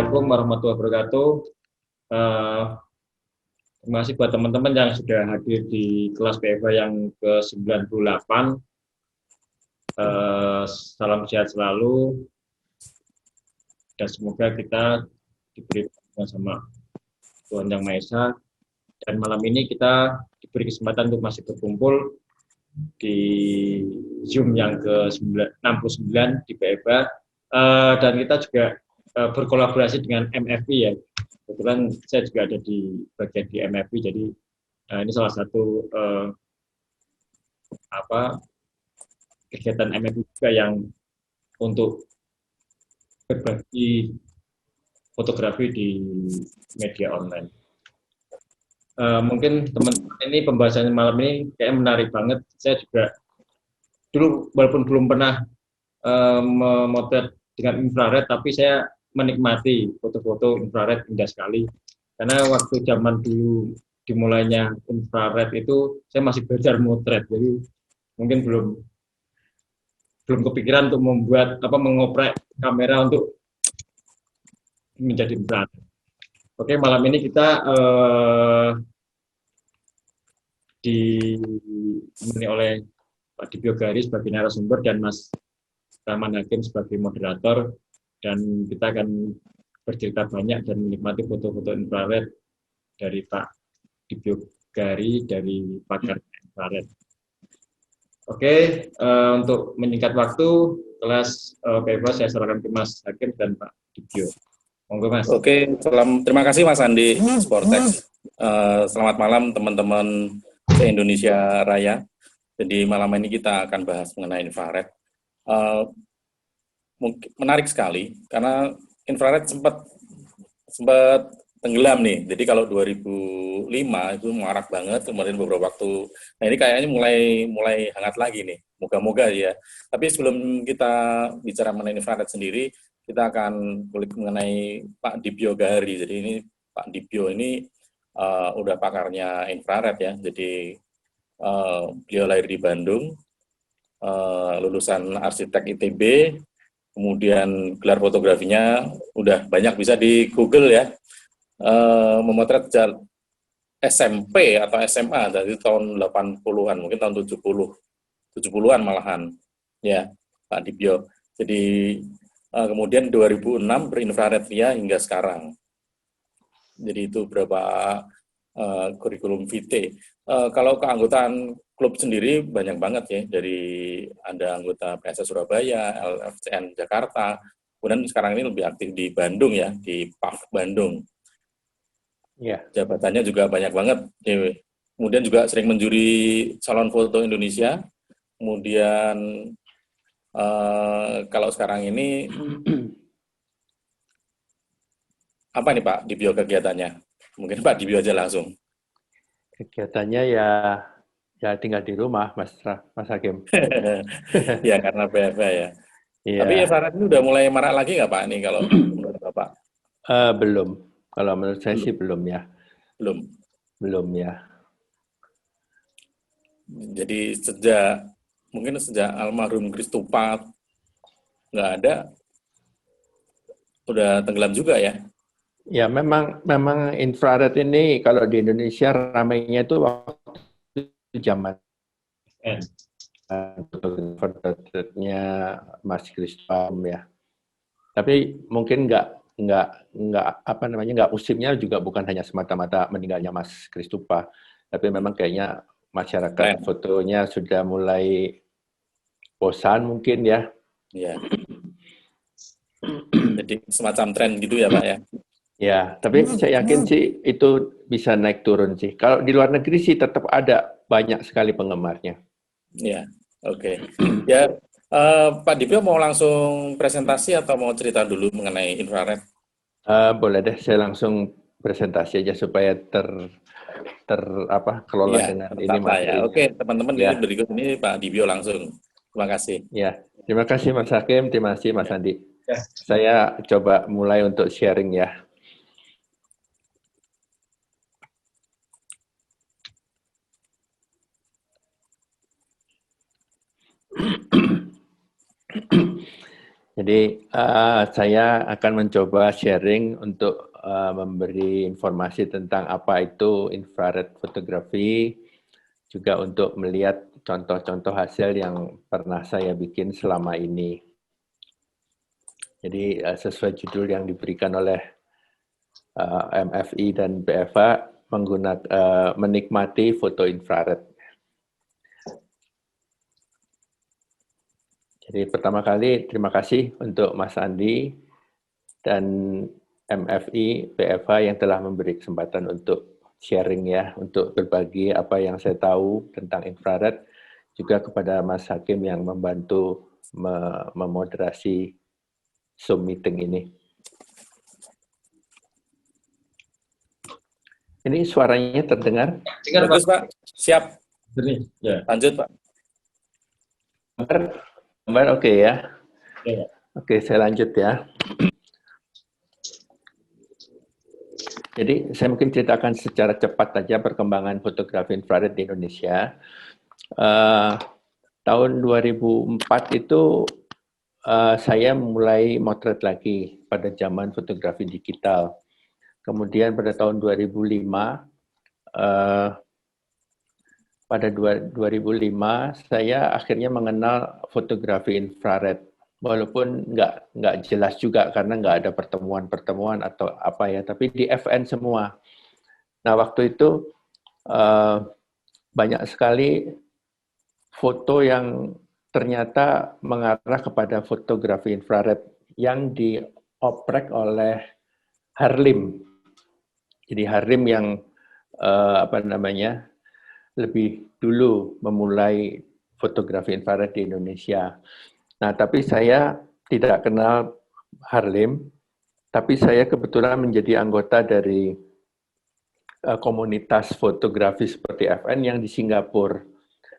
Assalamualaikum warahmatullahi wabarakatuh. Terima kasih buat teman-teman yang sudah hadir di kelas PFA yang ke-98. Salam sehat selalu dan semoga kita diberi sama Tuhan Yang Maha Esa. Dan malam ini kita diberi kesempatan untuk masih berkumpul di Zoom yang ke-69 di PFA. Dan kita juga berkolaborasi dengan MFI ya. Kebetulan saya juga ada di bagian di MFI, jadi ini salah satu kegiatan MFI juga yang untuk berbagi fotografi di media online. Mungkin teman-teman ini pembahasan malam ini kayak menarik banget. Saya juga dulu walaupun belum pernah memotret dengan infrared, tapi saya menikmati foto-foto infrared indah sekali. Karena waktu zaman dulu dimulainya infrared itu saya masih belajar motret, jadi mungkin belum kepikiran untuk membuat mengoprek kamera untuk menjadi infrared. Oke, malam ini kita ditemani oleh Pak Dibyo Gari sebagai narasumber dan Mas Rahman Hakim sebagai moderator, dan kita akan bercerita banyak dan menikmati foto-foto infrared dari Pak Dibyo Gari dari pakar infrared. Oke, untuk menyingkat waktu, kelas PFA saya serahkan ke Mas Hakim dan Pak Dibyo. Monggo Mas. Oke, terima kasih Mas Andi Sportex. Selamat malam teman-teman se-Indonesia Raya. Jadi malam ini kita akan bahas mengenai infrared. Menarik sekali karena infrared sempat tenggelam nih. Jadi kalau 2005 itu marak banget, kemudian beberapa waktu. Nah ini kayaknya mulai hangat lagi nih. Moga-moga ya. Tapi sebelum kita bicara mengenai infrared sendiri, kita akan kulik mengenai Pak Dibyo Gari. Jadi ini Pak Dibyo ini udah pakarnya infrared ya. Jadi beliau lahir di Bandung, lulusan arsitek ITB. Kemudian gelar fotografinya udah banyak bisa di Google ya, memotret SMP atau SMA dari tahun 80-an, mungkin tahun 70-an malahan, ya Pak Dibyo. Jadi kemudian 2006 berinfrared via hingga sekarang. Jadi itu berapa kurikulum vitae. Kalau keanggotaan klub sendiri banyak banget ya, dari ada anggota PSS Surabaya, LFCN Jakarta, kemudian sekarang ini lebih aktif di Bandung ya, di PAF Bandung. Yeah. Jabatannya juga banyak banget. Kemudian juga sering menjuri Salon Foto Indonesia. Kemudian kalau sekarang ini apa nih Pak Dibyo kegiatannya? Mungkin Pak Dibyo aja langsung. Kegiatannya ya tinggal di rumah, Mas Hakim. Ya karena PFA ya. Ya. Tapi infrared ini udah mulai marak lagi nggak Pak nih kalau menurut Bapak? Belum. Kalau menurut saya sih belum ya. Belum ya. Jadi mungkin sejak almarhum Kristupa nggak ada, udah tenggelam juga ya? Ya memang infrared ini kalau di Indonesia ramainya itu waktu zaman fotografernya Mas Kristupa ya. Tapi mungkin nggak musimnya juga bukan hanya semata-mata meninggalnya Mas Kristupa, tapi memang kayaknya masyarakat fotonya sudah mulai bosan mungkin ya. Iya. Jadi semacam tren gitu ya Pak ya? Ya, tapi saya yakin sih itu bisa naik turun sih. Kalau di luar negeri sih tetap ada banyak sekali penggemarnya. Ya, oke. Ya, Pak Dibyo mau langsung presentasi atau mau cerita dulu mengenai infrared? Boleh deh, saya langsung presentasi aja supaya kelola ya, dengan ini ya. materinya. Oke, teman-teman Ya. berikut ini Pak Dibyo langsung. Terima kasih. Ya, terima kasih Mas Hakim, terima kasih Mas Andi. Ya. Saya coba mulai untuk sharing ya. Jadi saya akan mencoba sharing untuk memberi informasi tentang apa itu infrared photography, juga untuk melihat contoh-contoh hasil yang pernah saya bikin selama ini. Jadi sesuai judul yang diberikan oleh MFI dan BFA, menikmati foto infrared. Jadi pertama kali terima kasih untuk Mas Andi dan MFI, BFA yang telah memberi kesempatan untuk sharing ya, untuk berbagi apa yang saya tahu tentang infrared, juga kepada Mas Hakim yang membantu memoderasi Zoom meeting ini. Ini suaranya terdengar? Bagus, Pak. Siap. Ya. Lanjut, Pak. Gambar oke ya? Ya. Oke, saya lanjut ya. Jadi saya mungkin ceritakan secara cepat saja perkembangan fotografi infrared di Indonesia. Tahun 2004 itu saya mulai motret lagi pada zaman fotografi digital. Kemudian pada tahun 2005, pada 2005 saya akhirnya mengenal fotografi infrared. Walaupun nggak jelas juga karena nggak ada pertemuan-pertemuan atau apa ya, tapi di FN semua. Nah waktu itu banyak sekali foto yang ternyata mengarah kepada fotografi infrared yang dioprek oleh Harlim. Jadi Harlim yang lebih dulu memulai fotografi infrared di Indonesia. Nah, tapi saya tidak kenal Harlim, tapi saya kebetulan menjadi anggota dari komunitas fotografi seperti FN yang di Singapura.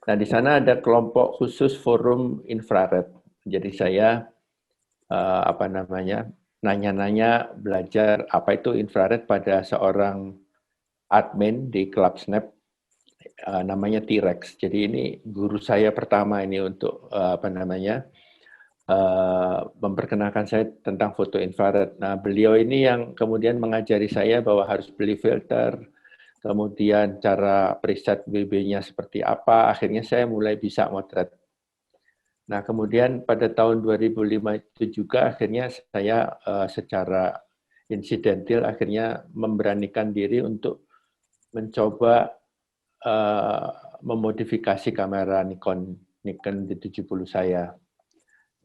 Nah, di sana ada kelompok khusus forum infrared. Jadi saya nanya-nanya belajar apa itu infrared pada seorang admin di Club Snap, namanya T-Rex. Jadi ini guru saya pertama ini untuk memperkenalkan saya tentang foto infrared. Nah, beliau ini yang kemudian mengajari saya bahwa harus beli filter, kemudian cara preset BB-nya seperti apa, akhirnya saya mulai bisa motret. Nah, kemudian pada tahun 2005 itu juga akhirnya saya secara insidental akhirnya memberanikan diri untuk mencoba memodifikasi kamera Nikon D70 saya.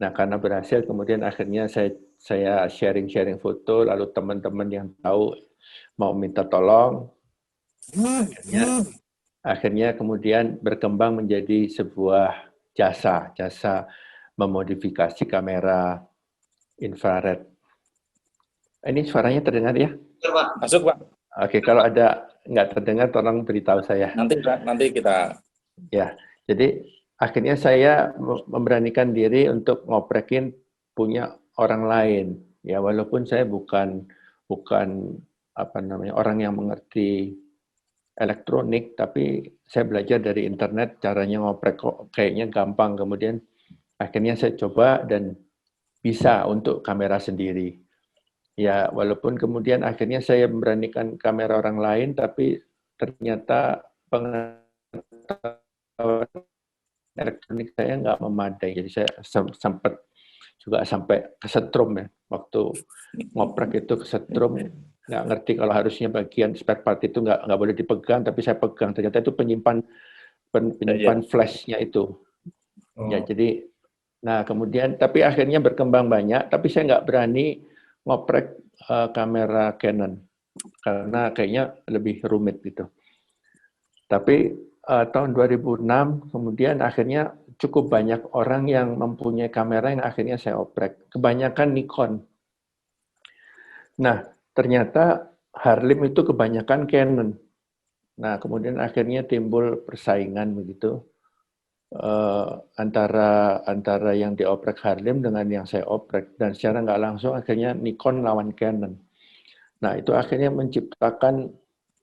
Nah, karena berhasil, kemudian akhirnya saya sharing foto, lalu teman-teman yang tahu mau minta tolong. Akhirnya kemudian berkembang menjadi sebuah jasa memodifikasi kamera infrared. Ini suaranya terdengar ya? Masuk, Pak. Oke, kalau ada nggak terdengar, tolong beritahu saya. Nanti kita. Ya, jadi akhirnya saya memberanikan diri untuk ngoprekin punya orang lain. Ya, walaupun saya bukan orang yang mengerti elektronik, tapi saya belajar dari internet caranya ngoprek kok kayaknya gampang. Kemudian akhirnya saya coba dan bisa untuk kamera sendiri. Ya, walaupun kemudian akhirnya saya memberanikan kamera orang lain, tapi ternyata pengetahuan elektronik saya nggak memadai. Jadi saya sempat juga sampai kesetrum ya. Waktu ngoprek itu kesetrum, nggak ngerti kalau harusnya bagian spare part itu nggak boleh dipegang, tapi saya pegang. Ternyata itu penyimpan flashnya itu. Ya, jadi, nah kemudian, tapi akhirnya berkembang banyak, tapi saya nggak berani ngoprek kamera Canon karena kayaknya lebih rumit gitu. Tapi tahun 2006 kemudian akhirnya cukup banyak orang yang mempunyai kamera yang akhirnya saya oprek. Kebanyakan Nikon. Nah, ternyata Harlim itu kebanyakan Canon. Nah, kemudian akhirnya timbul persaingan begitu antara yang dioprek Harlim dengan yang saya oprek, dan secara nggak langsung akhirnya Nikon lawan Canon. Nah, itu akhirnya menciptakan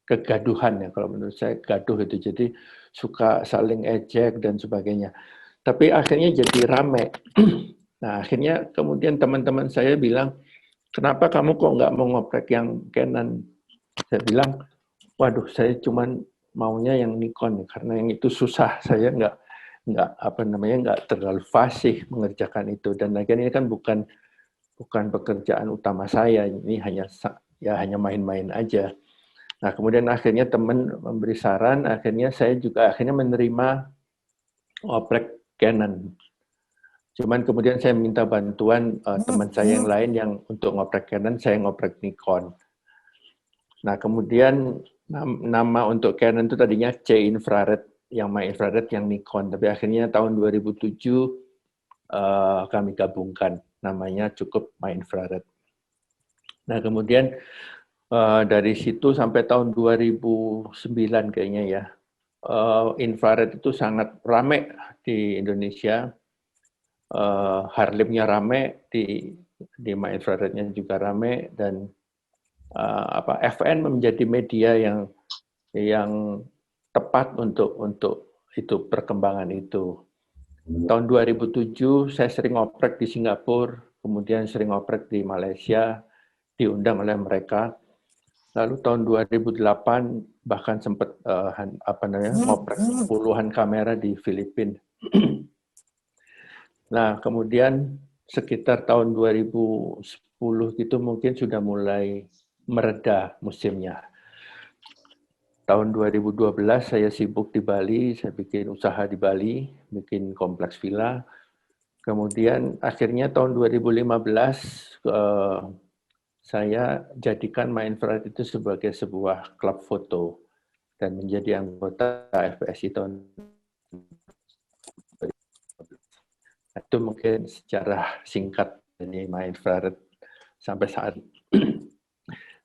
kegaduhan ya, kalau menurut saya gaduh itu, jadi suka saling ejek dan sebagainya. Tapi akhirnya jadi rame. Nah, akhirnya kemudian teman-teman saya bilang, kenapa kamu kok nggak mau ngoprek yang Canon? Saya bilang, waduh, saya cuman maunya yang Nikon karena yang itu susah. Saya nggak terlalu fasih mengerjakan itu, dan lagian ini kan bukan pekerjaan utama saya. Ini hanya main-main aja. Nah, kemudian akhirnya teman memberi saran, akhirnya saya juga akhirnya menerima oprek Canon. Cuman kemudian saya minta bantuan teman saya yang lain yang untuk ngoprek Canon, saya ngoprek Nikon. Nah, kemudian nama untuk Canon itu tadinya C infrared, yang my infrared, yang Nikon. Tapi akhirnya tahun 2007 kami gabungkan, namanya cukup my infrared. Nah, kemudian dari situ sampai tahun 2009 kayaknya ya, infrared itu sangat rame di Indonesia. Harlimnya rame, di my infrarednya juga rame, dan FN menjadi media yang tepat untuk itu perkembangan itu. Tahun 2007 saya sering oprek di Singapura, kemudian sering oprek di Malaysia, diundang oleh mereka. Lalu tahun 2008 bahkan sempat ngoprek puluhan kamera di Filipina. Nah, kemudian sekitar tahun 2010 gitu mungkin sudah mulai mereda musimnya. Tahun 2012 saya sibuk di Bali, saya bikin usaha di Bali, bikin kompleks villa. Kemudian akhirnya tahun 2015 saya jadikan my infrared itu sebagai sebuah klub foto dan menjadi anggota FPSI tahun itu. Mungkin secara singkat ini my infrared sampai saat ini.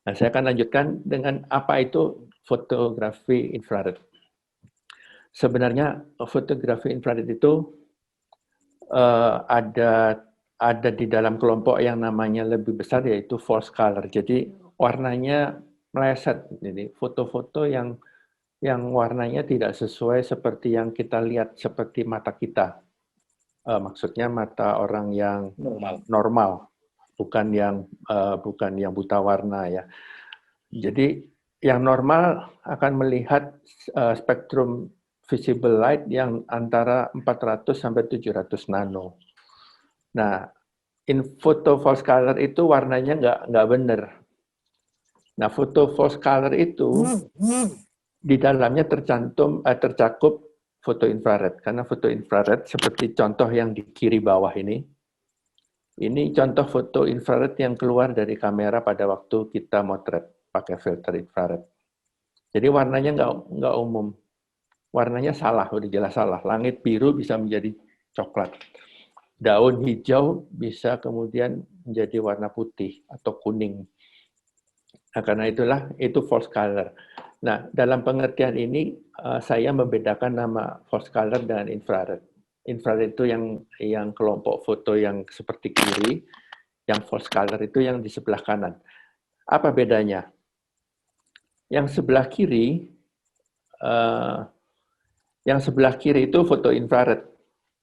Nah, saya akan lanjutkan dengan apa itu fotografi infrared. Sebenarnya fotografi infrared itu ada di dalam kelompok yang namanya lebih besar, yaitu false color. Jadi warnanya meleset. Jadi foto-foto yang warnanya tidak sesuai seperti yang kita lihat, seperti mata kita. Maksudnya mata orang yang normal, bukan yang buta warna ya. Jadi yang normal akan melihat spektrum visible light yang antara 400 sampai 700 nano. Nah, foto false color itu warnanya nggak benar. Nah, foto false color itu di dalamnya tercakup foto infrared. Karena foto infrared seperti contoh yang di kiri bawah ini contoh foto infrared yang keluar dari kamera pada waktu kita motret pakai filter infrared. Jadi warnanya nggak umum. Warnanya salah, udah jelas salah. Langit biru bisa menjadi coklat. Daun hijau bisa kemudian menjadi warna putih atau kuning. Nah, karena itulah itu false color. Nah, dalam pengertian ini saya membedakan nama false color dengan infrared. Infrared itu yang kelompok foto yang seperti kiri, yang false color itu yang di sebelah kanan. Apa bedanya? Yang sebelah kiri itu foto infrared.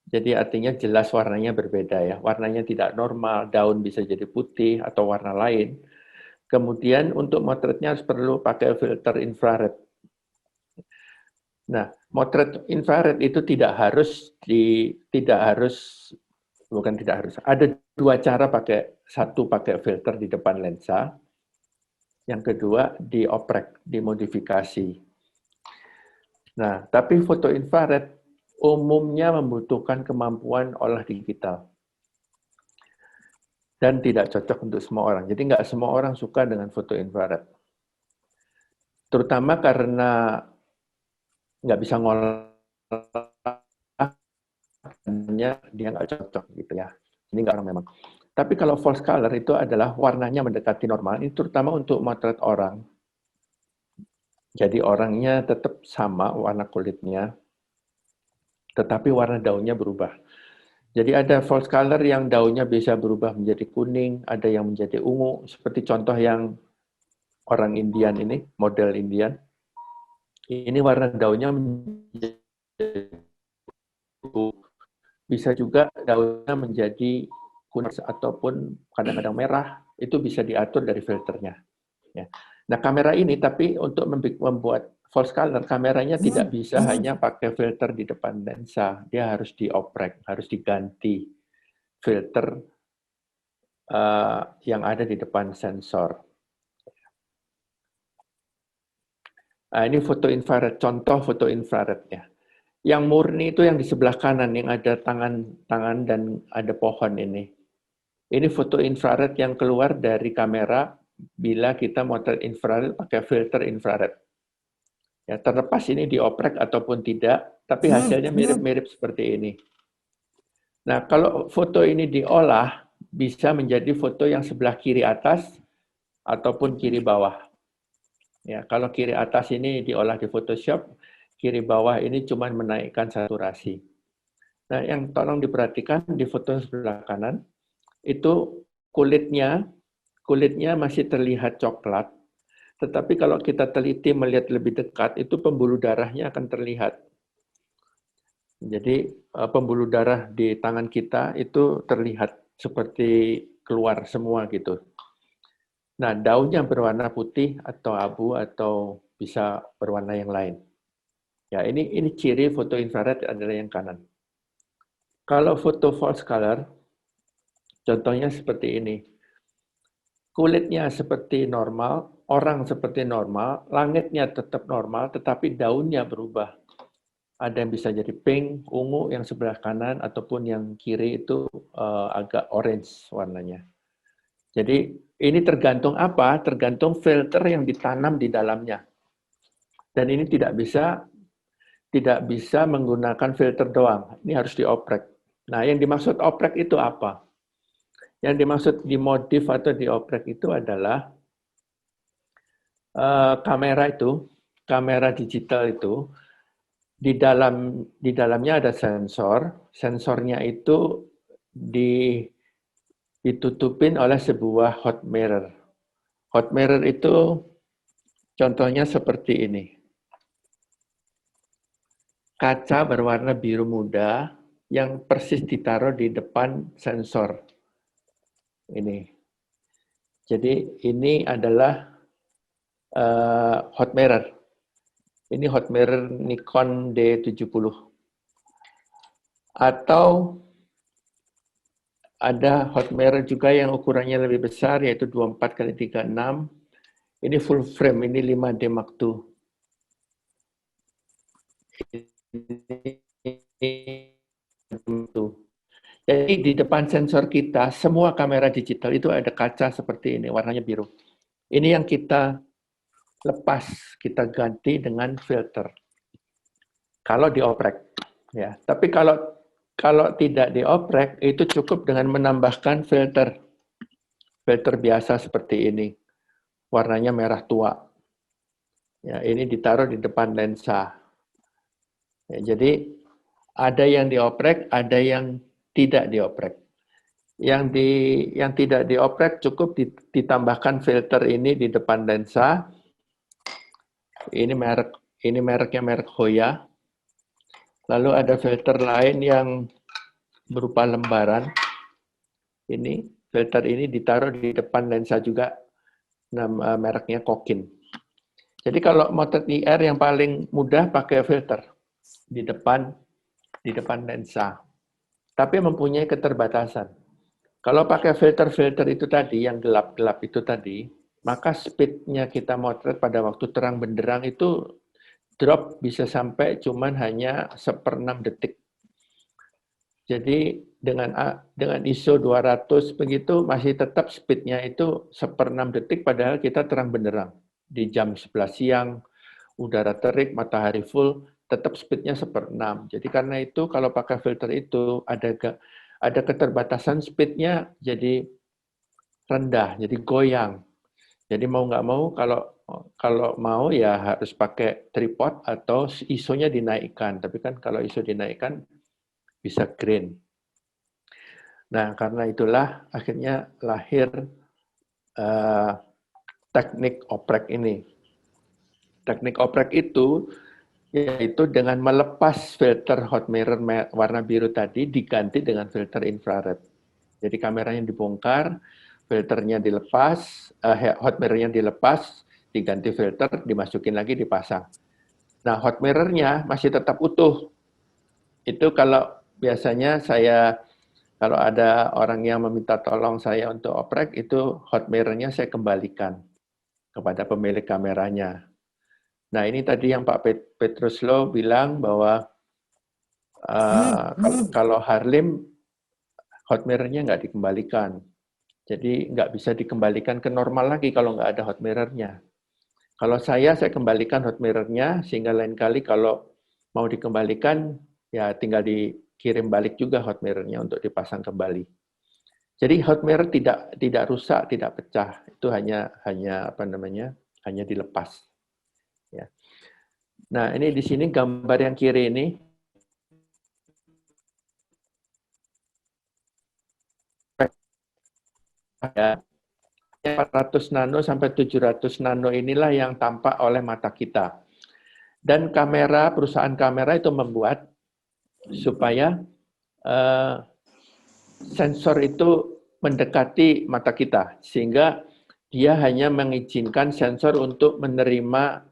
Jadi artinya jelas warnanya berbeda ya. Warnanya tidak normal, daun bisa jadi putih atau warna lain. Kemudian untuk motretnya harus perlu pakai filter infrared. Nah, motret infrared itu ada dua cara satu pakai filter di depan lensa, yang kedua dioprek, dimodifikasi. Nah, tapi foto infrared umumnya membutuhkan kemampuan olah digital dan tidak cocok untuk semua orang. Jadi nggak semua orang suka dengan foto infrared. Terutama karena nggak bisa ngolah, dia nggak cocok gitu ya. Ini nggak orang memang. Tapi kalau false color itu adalah warnanya mendekati normal, ini terutama untuk motret orang. Jadi orangnya tetap sama warna kulitnya, tetapi warna daunnya berubah. Jadi ada false color yang daunnya bisa berubah menjadi kuning, ada yang menjadi ungu, seperti contoh yang orang Indian ini, model Indian. Ini warna daunnya menjadi, bisa juga daunnya menjadi kuning ataupun kadang-kadang merah, itu bisa diatur dari filternya. Ya. Nah, kamera ini tapi untuk membuat false color, kameranya tidak bisa hanya pakai filter di depan lensa. Dia harus dioprek, harus diganti filter yang ada di depan sensor. Nah, ini foto infrared, contoh foto infrarednya. Yang murni itu yang di sebelah kanan, yang ada tangan dan ada pohon ini. Ini foto infrared yang keluar dari kamera bila kita motret infrared pakai filter infrared. Ya, terlepas ini dioprek ataupun tidak, tapi hasilnya mirip-mirip seperti ini. Nah, kalau foto ini diolah, bisa menjadi foto yang sebelah kiri atas ataupun kiri bawah. Ya, kalau kiri atas ini diolah di Photoshop, kiri bawah ini cuma menaikkan saturasi. Nah, yang tolong diperhatikan di foto sebelah kanan, itu kulitnya masih terlihat coklat, tetapi kalau kita teliti melihat lebih dekat, itu pembuluh darahnya akan terlihat. Jadi pembuluh darah di tangan kita itu terlihat seperti keluar semua gitu. Nah, daunnya berwarna putih atau abu atau bisa berwarna yang lain. Ya, ini ciri foto infrared adalah yang kanan. Kalau foto false color, contohnya seperti ini. Kulitnya seperti normal, orang seperti normal, langitnya tetap normal, tetapi daunnya berubah. Ada yang bisa jadi pink, ungu yang sebelah kanan, ataupun yang kiri itu agak orange warnanya. Jadi ini tergantung apa? Tergantung filter yang ditanam di dalamnya. Dan ini tidak bisa menggunakan filter doang. Ini harus dioprek. Nah, yang dimaksud oprek itu apa? Yang dimaksud dimodif atau dioprek itu adalah kamera digital itu di dalamnya ada sensor. Sensornya itu ditutupin oleh sebuah hot mirror. Hot mirror itu contohnya seperti ini. Kaca berwarna biru muda yang persis ditaruh di depan sensor. Ini. Jadi ini adalah hot mirror. Ini hot mirror Nikon D70. Atau ada hot mirror juga yang ukurannya lebih besar, yaitu 24x36. Ini full frame, ini 5D Mark II. Jadi di depan sensor kita, semua kamera digital itu ada kaca seperti ini, warnanya biru. Ini yang kita lepas, kita ganti dengan filter. Kalau dioprek, ya. Tapi kalau tidak dioprek, itu cukup dengan menambahkan filter biasa seperti ini, warnanya merah tua. Ya, ini ditaruh di depan lensa. Ya, jadi ada yang dioprek, ada yang tidak dioprek. Yang tidak dioprek cukup ditambahkan filter ini di depan lensa. Ini mereknya merek Hoya. Lalu ada filter lain yang berupa lembaran. Ini filter ini ditaruh di depan lensa juga, nama mereknya Kokin. Jadi kalau motret IR yang paling mudah pakai filter di depan lensa. Tapi mempunyai keterbatasan. Kalau pakai filter itu tadi, yang gelap-gelap itu tadi, maka speed-nya kita motret pada waktu terang benderang itu drop bisa sampai cuman hanya 1/6 detik. Jadi dengan ISO 200 begitu masih tetap speed-nya itu 1/6 detik, padahal kita terang benderang. Di jam 11 siang, udara terik, matahari full, tetap speed-nya 1/6. Jadi karena itu kalau pakai filter itu ada keterbatasan speed-nya jadi rendah, jadi goyang. Jadi mau nggak mau kalau mau ya harus pakai tripod atau ISO-nya dinaikkan. Tapi kan kalau ISO dinaikkan bisa grain. Nah, karena itulah akhirnya lahir teknik oprek ini. Teknik oprek itu yaitu dengan melepas filter hot mirror warna biru tadi diganti dengan filter infrared. Jadi kameranya dibongkar, filternya dilepas, hot mirror-nya dilepas, diganti filter, dimasukin lagi, dipasang. Nah, hot mirror-nya masih tetap utuh. Itu kalau biasanya kalau ada orang yang meminta tolong saya untuk oprek, itu hot mirror-nya saya kembalikan kepada pemilik kameranya. Nah, ini tadi yang Pak Petruslo bilang bahwa kalau Harlim, hot mirror-nya nggak dikembalikan. Jadi nggak bisa dikembalikan ke normal lagi kalau nggak ada hot mirror-nya. Kalau saya kembalikan hot mirror-nya, sehingga lain kali kalau mau dikembalikan, ya tinggal dikirim balik juga hot mirror-nya untuk dipasang kembali. Jadi hot mirror tidak rusak, tidak pecah. Itu hanya dilepas. Ya. Nah, ini di sini gambar yang kiri ini. Ya, 400 nano sampai 700 nano inilah yang tampak oleh mata kita. Dan perusahaan kamera itu membuat supaya sensor itu mendekati mata kita, sehingga dia hanya mengizinkan sensor untuk menerima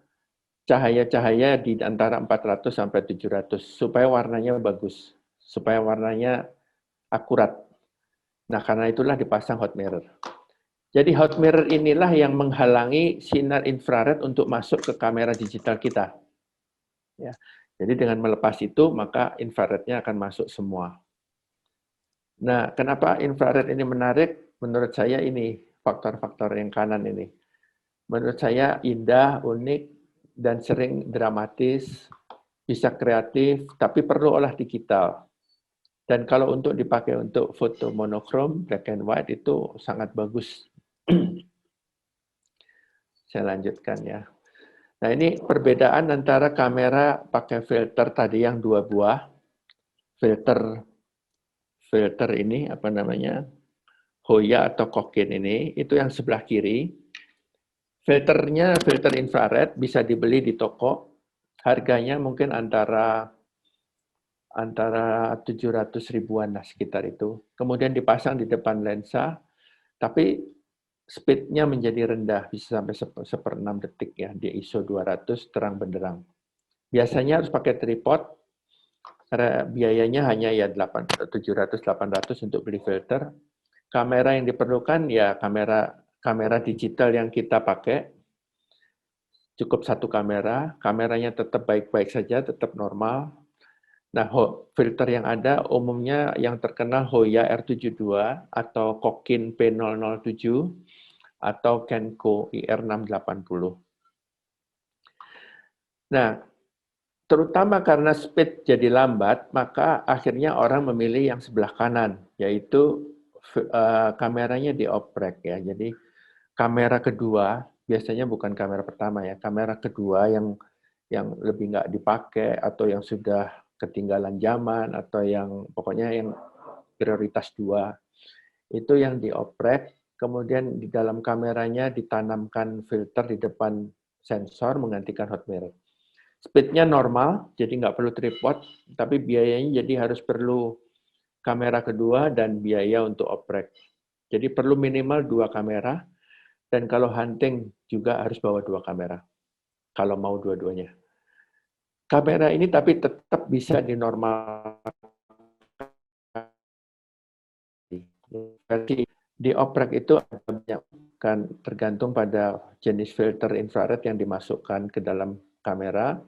cahaya-cahaya di antara 400 sampai 700, supaya warnanya bagus, supaya warnanya akurat. Nah, karena itulah dipasang hot mirror. Jadi hot mirror inilah yang menghalangi sinar infrared untuk masuk ke kamera digital kita. Ya. Jadi dengan melepas itu, maka infrarednya akan masuk semua. Nah, kenapa infrared ini menarik? Menurut saya ini faktor-faktor yang kanan ini. Menurut saya indah, unik, dan sering dramatis, bisa kreatif, tapi perlu olah digital. Dan kalau untuk dipakai untuk foto monokrom, black and white, itu sangat bagus. Saya lanjutkan ya. Nah, ini perbedaan antara kamera pakai filter tadi yang 2 buah. Filter ini, Hoya atau Kokin ini, itu yang sebelah kiri. Filternya filter infrared, bisa dibeli di toko. Harganya mungkin antara 700 ribuan lah sekitar itu. Kemudian dipasang di depan lensa, tapi speed-nya menjadi rendah, bisa sampai 1/6 detik ya, di ISO 200 terang benderang. Biasanya harus pakai tripod, karena biayanya hanya ya 700-800 untuk beli filter. Kamera yang diperlukan ya kamera digital yang kita pakai, cukup satu kamera, kameranya tetap baik-baik saja, tetap normal. Nah, filter yang ada umumnya yang terkenal Hoya R72 atau Kokin P007 atau Kenko IR680. Nah, terutama karena speed jadi lambat, maka akhirnya orang memilih yang sebelah kanan, yaitu kameranya dioprek ya. Jadi kamera kedua, biasanya bukan kamera pertama ya, kamera kedua yang lebih nggak dipakai atau yang sudah ketinggalan zaman atau yang pokoknya yang prioritas 2 itu yang dioprek, kemudian di dalam kameranya ditanamkan filter di depan sensor menggantikan hot mirror. Speed-nya normal, jadi nggak perlu tripod, tapi biayanya jadi harus perlu kamera kedua dan biaya untuk oprek. Jadi perlu minimal 2 kamera, dan kalau hunting juga harus bawa 2 kamera, kalau mau dua-duanya. Kamera ini tapi tetap bisa dinormalkan. Di oprek itu ada banyak, kan tergantung pada jenis filter infrared yang dimasukkan ke dalam kamera.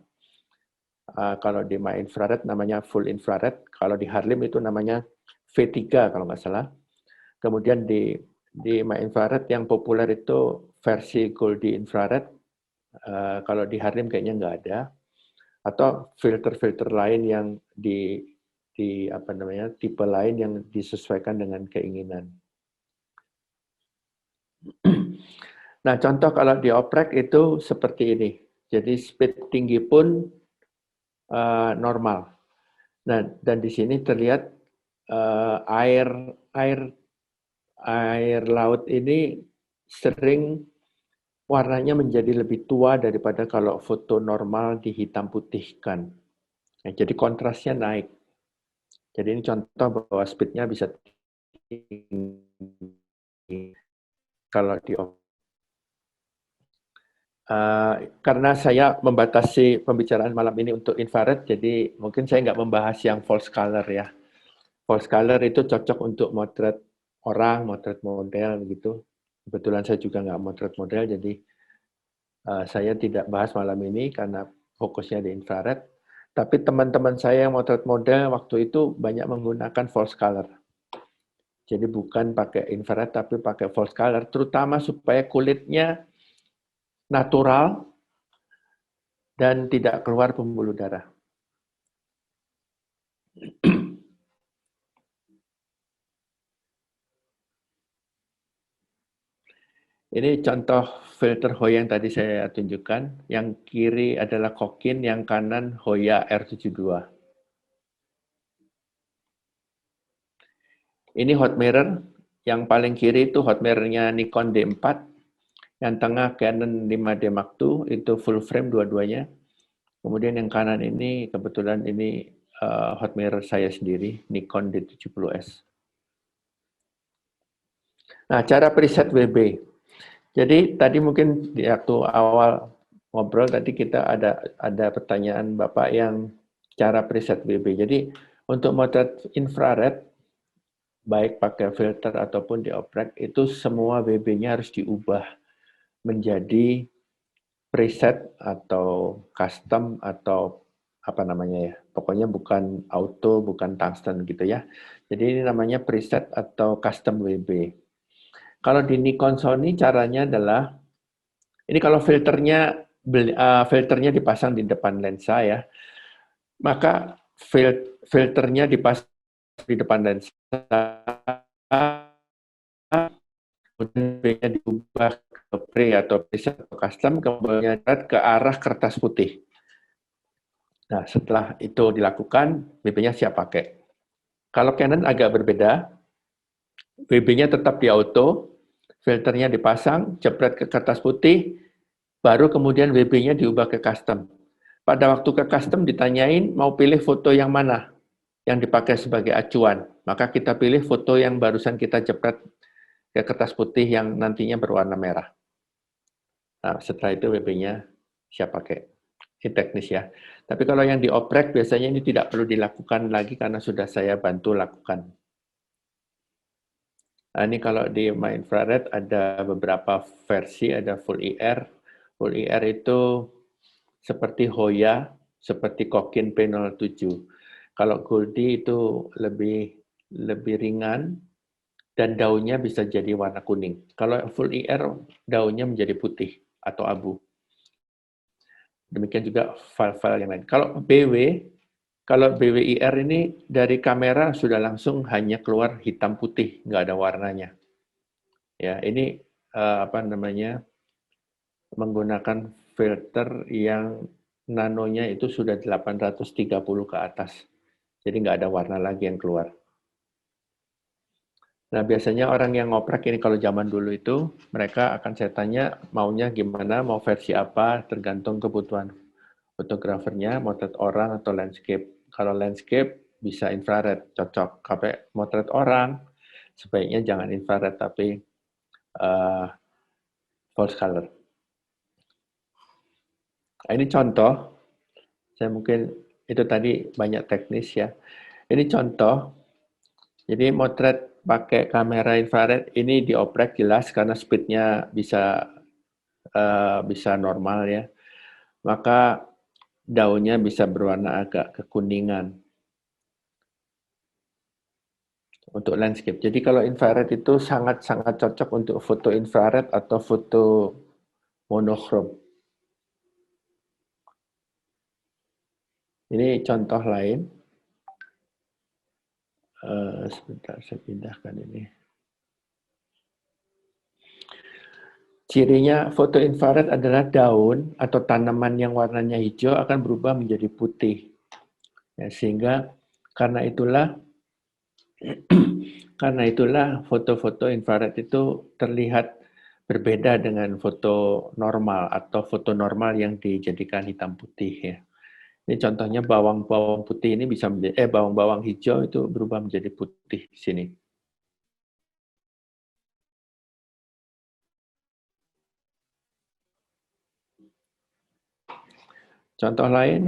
Kalau di My Infrared namanya full infrared, kalau di Harlim itu namanya V3 kalau nggak salah. Kemudian di My Infrared yang populer itu versi Goldie Infrared, kalau di Harlim kayaknya nggak ada. Atau filter-filter lain yang tipe lain yang disesuaikan dengan keinginan. Nah, contoh kalau di oprek itu seperti ini. Jadi speed tinggi pun normal. Nah, dan di sini terlihat air laut ini sering warnanya menjadi lebih tua daripada kalau foto normal dihitam putihkan. Nah, jadi kontrasnya naik. Jadi ini contoh bahwa speed-nya bisa kalau di karena saya membatasi pembicaraan malam ini untuk infrared, jadi mungkin saya nggak membahas yang false color ya. False color itu cocok untuk motret orang, motret model gitu. Kebetulan saya juga nggak motret model, jadi saya tidak bahas malam ini karena fokusnya di infrared. Tapi teman-teman saya yang motret model waktu itu banyak menggunakan false color. Jadi bukan pakai infrared tapi pakai false color, terutama supaya kulitnya natural dan tidak keluar pembuluh darah. Ini contoh filter Hoya yang tadi saya tunjukkan. Yang kiri adalah Kokin, yang kanan Hoya R72. Ini hot mirror, yang paling kiri itu hot mirror-nya Nikon D4, yang tengah Canon 5D Mark II, itu full frame dua-duanya. Kemudian yang kanan ini, kebetulan ini hot mirror saya sendiri, Nikon D70S. Nah, cara preset WB. Jadi tadi mungkin di waktu awal ngobrol tadi kita ada pertanyaan Bapak yang cara preset WB. Jadi untuk motret infrared, baik pakai filter ataupun dioprek, itu semua WB-nya harus diubah menjadi preset atau custom atau apa namanya ya. Pokoknya bukan auto, bukan tungsten gitu ya. Jadi ini namanya preset atau custom WB. Kalau di Nikon Sony caranya adalah, ini kalau filternya dipasang di depan lensa ya, maka filternya dipasang di depan lensa, kemudian diubah ke pre atau preset atau custom, kemudian ke arah kertas putih. Nah, setelah itu dilakukan, WB-nya siap pakai. Kalau Canon agak berbeda, WB-nya tetap di auto, filternya dipasang, jepret ke kertas putih, baru kemudian WB-nya diubah ke custom. Pada waktu ke custom ditanyain mau pilih foto yang mana yang dipakai sebagai acuan. Maka kita pilih foto yang barusan kita jepret ke kertas putih yang nantinya berwarna merah. Nah, setelah itu WB-nya siap pakai. Ini teknis ya. Tapi kalau yang dioprek biasanya ini tidak perlu dilakukan lagi karena sudah saya bantu lakukan. Nah, ini kalau di My Infrared ada beberapa versi, ada Full IR. Full IR itu seperti Hoya, seperti Kokin P07. Kalau Goldie itu lebih ringan dan daunnya bisa jadi warna kuning. Kalau Full IR daunnya menjadi putih atau abu. Demikian juga file-file yang lain. Kalau BWIR ini dari kamera sudah langsung hanya keluar hitam putih, nggak ada warnanya. Ya, ini menggunakan filter yang nanonya itu sudah 830 ke atas. Jadi nggak ada warna lagi yang keluar. Nah, biasanya orang yang ngoprek ini kalau zaman dulu itu, mereka akan saya tanya maunya gimana, mau versi apa, tergantung kebutuhan fotografernya, motret orang atau landscape. Kalau landscape bisa infrared, cocok. Kalau motret orang, sebaiknya jangan infrared, tapi false color. Nah, ini contoh, saya mungkin itu tadi banyak teknis ya. Ini contoh, jadi motret pakai kamera infrared ini dioprek jelas karena speednya bisa normal ya. Maka daunnya bisa berwarna agak kekuningan untuk landscape. Jadi kalau infrared itu sangat-sangat cocok untuk foto infrared atau foto monokrom. Ini contoh lain. Sebentar, saya pindahkan ini. Cirinya foto infrared adalah daun atau tanaman yang warnanya hijau akan berubah menjadi putih. Ya, sehingga karena itulah foto-foto infrared itu terlihat berbeda dengan foto normal atau foto normal yang dijadikan hitam putih ya. Ini contohnya bawang-bawang putih ini bisa menjadi bawang-bawang hijau itu berubah menjadi putih di sini. Contoh lain,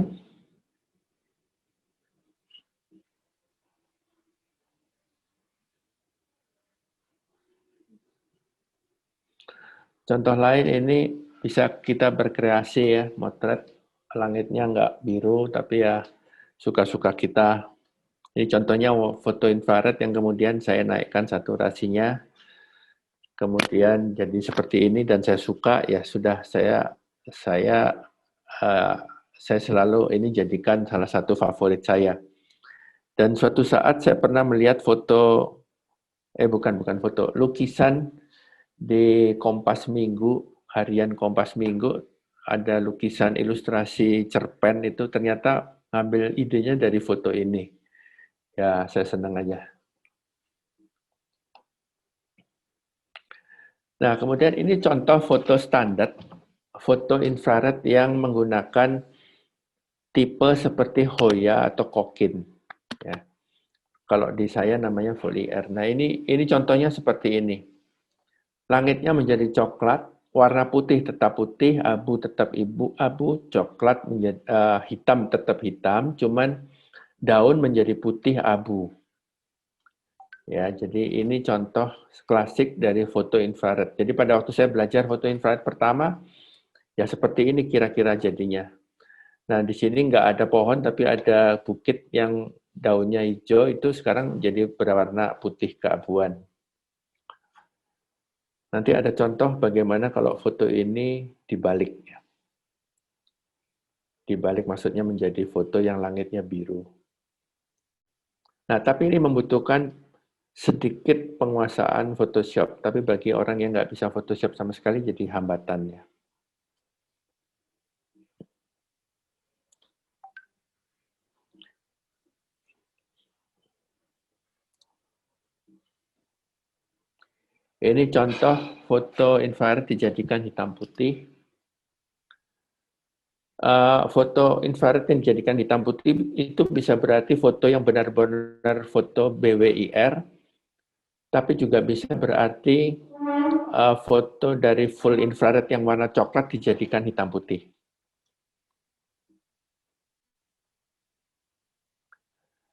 ini bisa kita berkreasi ya, motret langitnya nggak biru, tapi ya suka-suka kita. Ini contohnya foto infrared yang kemudian saya naikkan saturasinya, kemudian jadi seperti ini dan saya suka, ya sudah saya selalu ini jadikan salah satu favorit saya. Dan suatu saat saya pernah melihat bukan foto, lukisan di Kompas Minggu, harian Kompas Minggu, ada lukisan ilustrasi cerpen itu ternyata ngambil idenya dari foto ini. Ya, saya senang aja. Nah, kemudian ini contoh foto standar, foto infrared yang menggunakan tipe seperti Hoya atau Kokin. Ya. Kalau di saya namanya Voliere. Nah, ini contohnya seperti ini. Langitnya menjadi coklat, warna putih tetap putih, abu tetap abu, coklat menjadi hitam tetap hitam, cuman daun menjadi putih abu. Ya, jadi ini contoh klasik dari foto infrared. Jadi pada waktu saya belajar foto infrared pertama, ya seperti ini kira-kira jadinya. Nah, di sini nggak ada pohon, tapi ada bukit yang daunnya hijau, itu sekarang jadi berwarna putih keabuan. Nanti ada contoh bagaimana kalau foto ini dibalik. Dibalik maksudnya menjadi foto yang langitnya biru. Nah, tapi ini membutuhkan sedikit penguasaan Photoshop. Tapi bagi orang yang nggak bisa Photoshop sama sekali, jadi hambatannya. Ini contoh foto infrared dijadikan hitam putih. Foto infrared yang dijadikan hitam putih itu bisa berarti foto yang benar-benar foto BWIR, tapi juga bisa berarti foto dari full infrared yang warna coklat dijadikan hitam putih.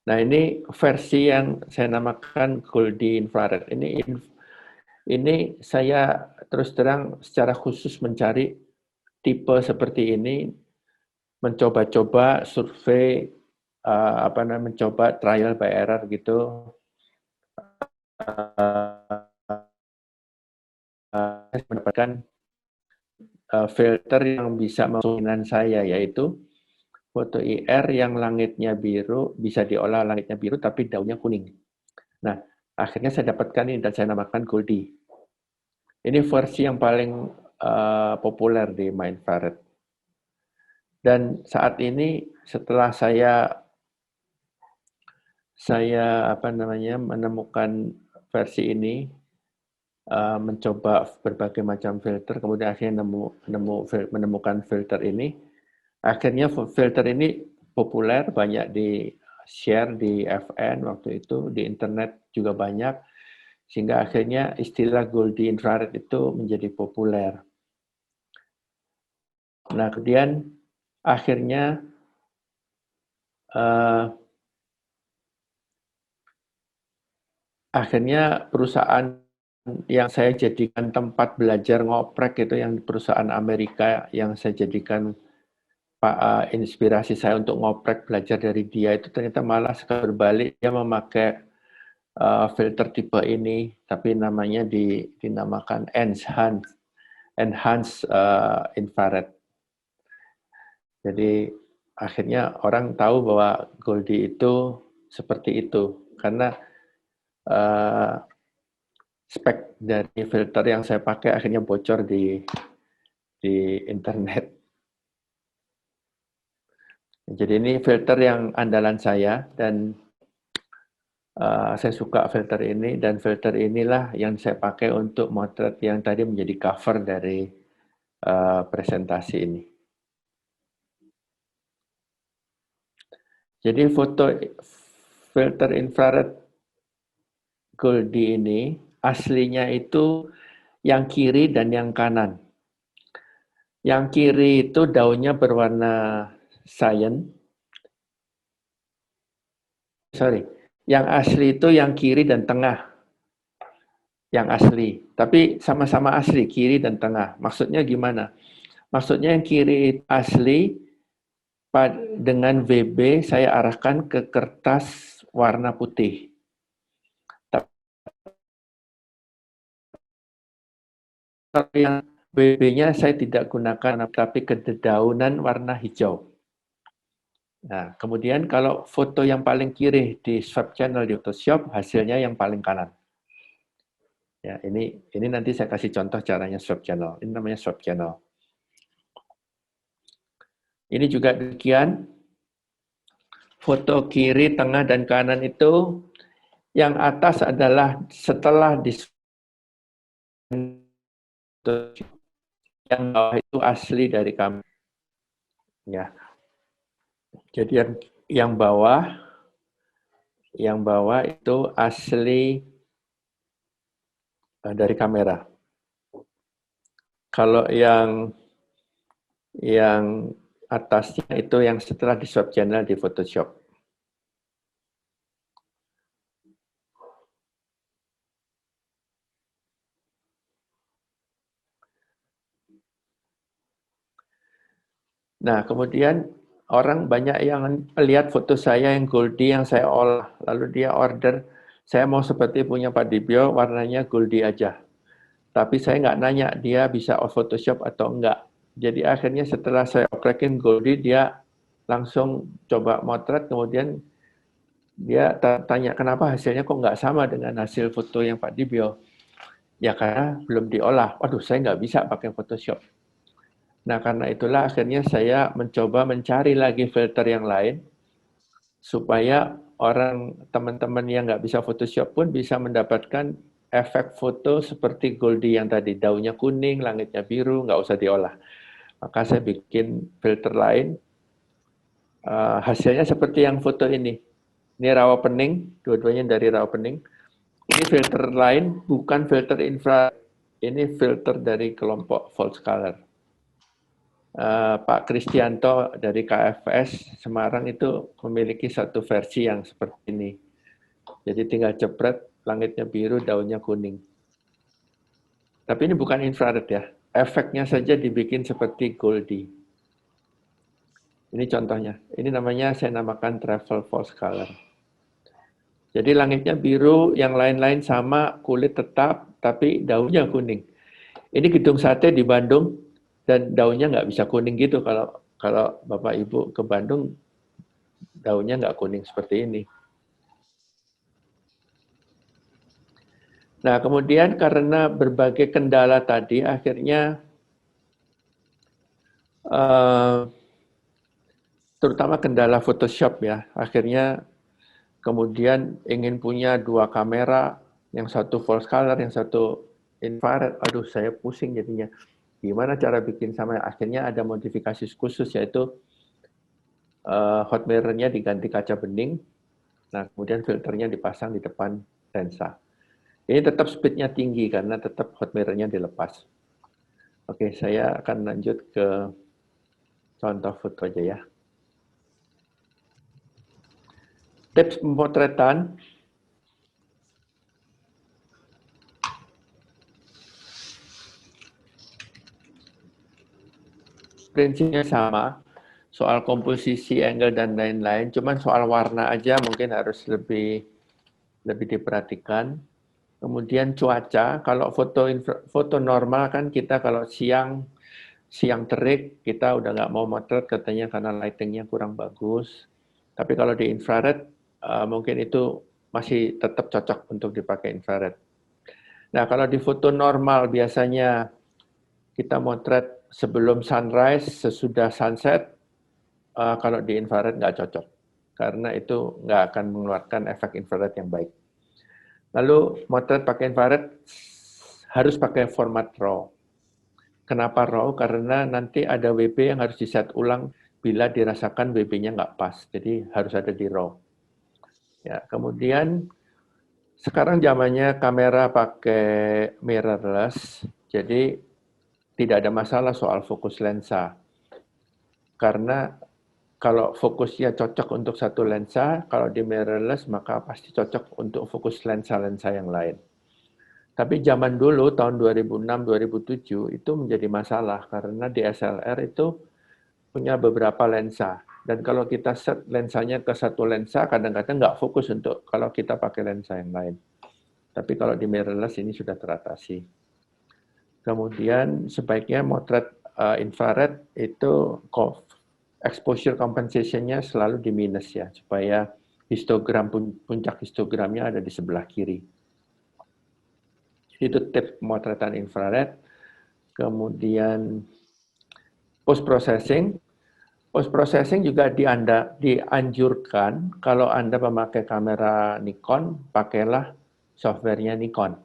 Nah, ini versi yang saya namakan Goldie infrared. Ini saya terus terang secara khusus mencari tipe seperti ini, mencoba-coba survei, mencoba trial by error gitu. Saya mendapatkan filter yang bisa memungkinkan saya, yaitu foto IR yang langitnya biru, bisa diolah langitnya biru tapi daunnya kuning. Nah, akhirnya saya dapatkan ini dan saya namakan Goldie. Ini versi yang paling populer di Mindfaret. Dan saat ini setelah saya menemukan versi ini, mencoba berbagai macam filter, kemudian akhirnya menemukan filter ini. Akhirnya filter ini populer, banyak di share di FN waktu itu, di internet juga banyak, sehingga akhirnya istilah Goldie infrared itu menjadi populer. Nah, kemudian akhirnya perusahaan yang saya jadikan tempat belajar ngoprek itu, yang perusahaan Amerika yang saya jadikan inspirasi saya untuk ngoprek belajar dari dia, itu ternyata malah berbalik, dia memakai filter tipe ini, tapi namanya dinamakan enhanced infrared. Jadi akhirnya orang tahu bahwa Goldie itu seperti itu, karena spek dari filter yang saya pakai akhirnya bocor di internet. Jadi ini filter yang andalan saya, dan saya suka filter ini, dan filter inilah yang saya pakai untuk motret yang tadi menjadi cover dari presentasi ini. Jadi foto filter infrared Goldie ini aslinya itu yang kiri dan yang kanan. Yang kiri itu daunnya berwarna science. Sorry, yang asli itu yang kiri dan tengah. Yang asli, tapi sama-sama asli, kiri dan tengah. Maksudnya gimana? Maksudnya yang kiri asli, dengan VB saya arahkan ke kertas warna putih. Kalau yang VB-nya saya tidak gunakan, tapi ke dedaunan warna hijau. Nah, kemudian kalau foto yang paling kiri di swap channel di Photoshop, hasilnya yang paling kanan. Ya, ini nanti saya kasih contoh caranya swap channel. Ini namanya swap channel. Ini juga demikian. Foto kiri, tengah, dan kanan itu, yang atas adalah setelah di yang bawah itu asli dari kami. Ya. Jadi yang bawah itu asli dari kamera. Kalau yang atasnya itu yang setelah di swap channel di Photoshop. Nah, kemudian orang banyak yang melihat foto saya yang Goldie yang saya olah, lalu dia order, saya mau seperti punya Pak Dibyo, warnanya Goldie aja. Tapi saya nggak nanya dia bisa Photoshop atau enggak. Jadi akhirnya setelah saya operakin Goldie, dia langsung coba motret, kemudian dia tanya kenapa hasilnya kok nggak sama dengan hasil foto yang Pak Dibyo. Ya karena belum diolah. Waduh, saya nggak bisa pakai Photoshop. Nah, karena itulah akhirnya saya mencoba mencari lagi filter yang lain, supaya teman-teman yang nggak bisa Photoshop pun bisa mendapatkan efek foto seperti Goldie yang tadi, daunnya kuning, langitnya biru, nggak usah diolah. Maka saya bikin filter lain, hasilnya seperti yang foto ini. Ini rawa pening, dua-duanya dari rawa pening. Ini filter lain, bukan filter infrared, ini filter dari kelompok false color. Pak Kristianto dari KFS Semarang itu memiliki satu versi yang seperti ini. Jadi tinggal jepret, langitnya biru, daunnya kuning. Tapi ini bukan infrared ya. Efeknya saja dibikin seperti Goldie. Ini contohnya. Ini namanya saya namakan travel false color. Jadi langitnya biru, yang lain-lain sama, kulit tetap, tapi daunnya kuning. Ini gedung sate di Bandung, dan daunnya nggak bisa kuning gitu. Kalau Bapak Ibu ke Bandung, daunnya nggak kuning seperti ini. Nah, kemudian karena berbagai kendala tadi, akhirnya terutama kendala Photoshop ya, akhirnya kemudian ingin punya dua kamera, yang satu false color, yang satu infrared. Aduh, saya pusing jadinya. Gimana cara bikin sama? Akhirnya ada modifikasi khusus, yaitu hot mirror-nya diganti kaca bening, nah kemudian filternya dipasang di depan lensa. Ini tetap speed-nya tinggi karena tetap hot mirror-nya dilepas. Oke, saya akan lanjut ke contoh foto aja ya. Tips pemotretan. Prinsipnya sama, soal komposisi, angle, dan lain-lain. Cuman soal warna aja mungkin harus lebih diperhatikan. Kemudian cuaca, kalau foto normal kan kita kalau siang terik, kita udah nggak mau motret katanya karena lightingnya kurang bagus. Tapi kalau di infrared, mungkin itu masih tetap cocok untuk dipakai infrared. Nah, kalau di foto normal biasanya kita motret sebelum sunrise, sesudah sunset, kalau di infrared nggak cocok. Karena itu nggak akan mengeluarkan efek infrared yang baik. Lalu motret pakai infrared harus pakai format RAW. Kenapa RAW? Karena nanti ada WB yang harus di-set ulang bila dirasakan WB-nya nggak pas. Jadi harus ada di RAW. Ya, kemudian sekarang zamannya kamera pakai mirrorless, jadi tidak ada masalah soal fokus lensa. Karena kalau fokusnya cocok untuk satu lensa, kalau di mirrorless maka pasti cocok untuk fokus lensa-lensa yang lain. Tapi zaman dulu tahun 2006-2007 itu menjadi masalah karena DSLR itu punya beberapa lensa. Dan kalau kita set lensanya ke satu lensa, kadang-kadang nggak fokus untuk kalau kita pakai lensa yang lain. Tapi kalau di mirrorless ini sudah teratasi. Kemudian sebaiknya motret infrared itu exposure compensation-nya selalu di minus ya, supaya histogram puncak histogramnya ada di sebelah kiri. Itu tip motretan infrared. Kemudian post processing. Post processing juga dianjurkan kalau Anda memakai kamera Nikon, pakailah softwarenya Nikon.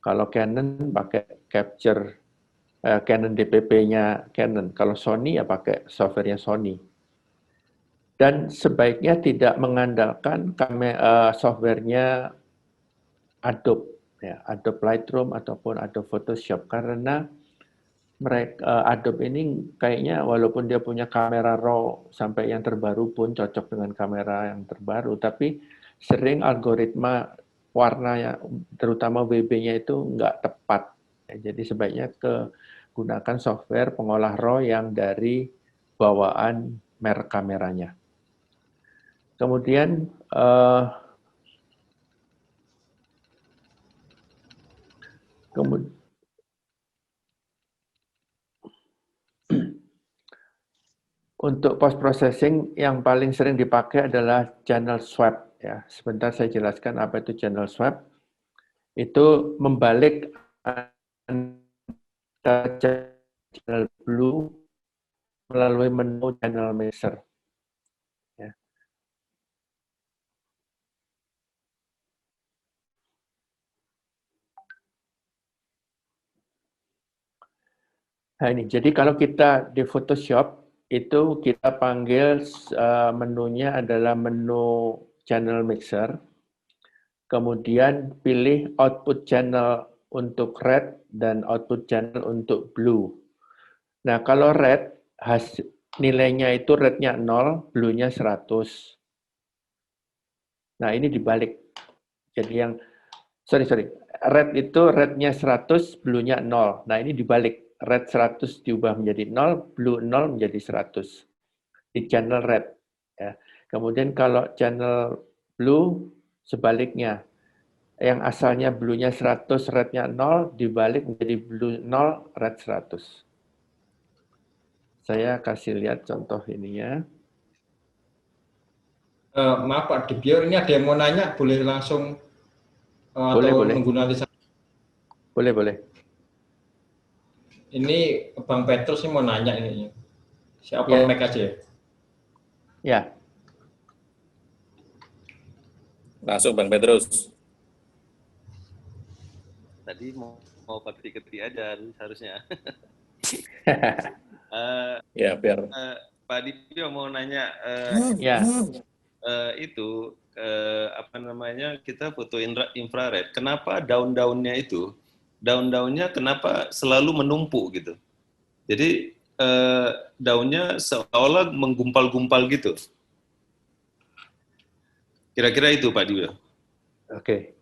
Kalau Canon pakai capture Canon DPP-nya Canon. Kalau Sony ya pakai softwarenya Sony. Dan sebaiknya tidak mengandalkan softwarenya Adobe, ya, Adobe Lightroom ataupun Adobe Photoshop, karena Adobe ini kayaknya walaupun dia punya kamera RAW sampai yang terbaru pun cocok dengan kamera yang terbaru, tapi sering algoritma warnanya, terutama WB-nya itu nggak tepat. Jadi sebaiknya gunakan software pengolah RAW yang dari bawaan merek kameranya. Kemudian untuk post processing yang paling sering dipakai adalah channel swap. Ya, sebentar saya jelaskan apa itu channel swap. Itu membalik channel blue melalui menu channel mixer. Ya. Nah ini, jadi kalau kita di Photoshop itu kita panggil menunya adalah menu channel mixer. Kemudian pilih output channel untuk red dan output channel untuk blue. Nah, kalau red, nilainya itu rednya 0, blue-nya 100. Nah, ini dibalik. Jadi yang, red itu rednya 100, blue-nya 0. Nah, ini dibalik. Red 100 diubah menjadi 0, blue 0 menjadi 100. Di channel red. Ya. Kemudian kalau channel blue, sebaliknya. Yang asalnya blue-nya 100, red-nya 0, dibalik menjadi blue 0, red 100. Saya kasih lihat contoh ininya. Maaf Pak Dibio, ini ada yang mau nanya, boleh langsung Boleh, atau boleh. menggunakan lisan? Boleh, boleh. Ini Bang Petrus sih mau nanya ini. Siapa Ya. mic aja ya? Ya. Langsung Bang Petrus. Tadi mau keti-keti aja harusnya. Ya, biar. Pak Dibio mau nanya, Ya. itu apa namanya, kita foto infrared. Kenapa daun-daunnya itu, daun-daunnya kenapa selalu menumpuk gitu? Jadi daunnya seolah menggumpal-gumpal gitu. Kira-kira itu Pak Dibio. Oke.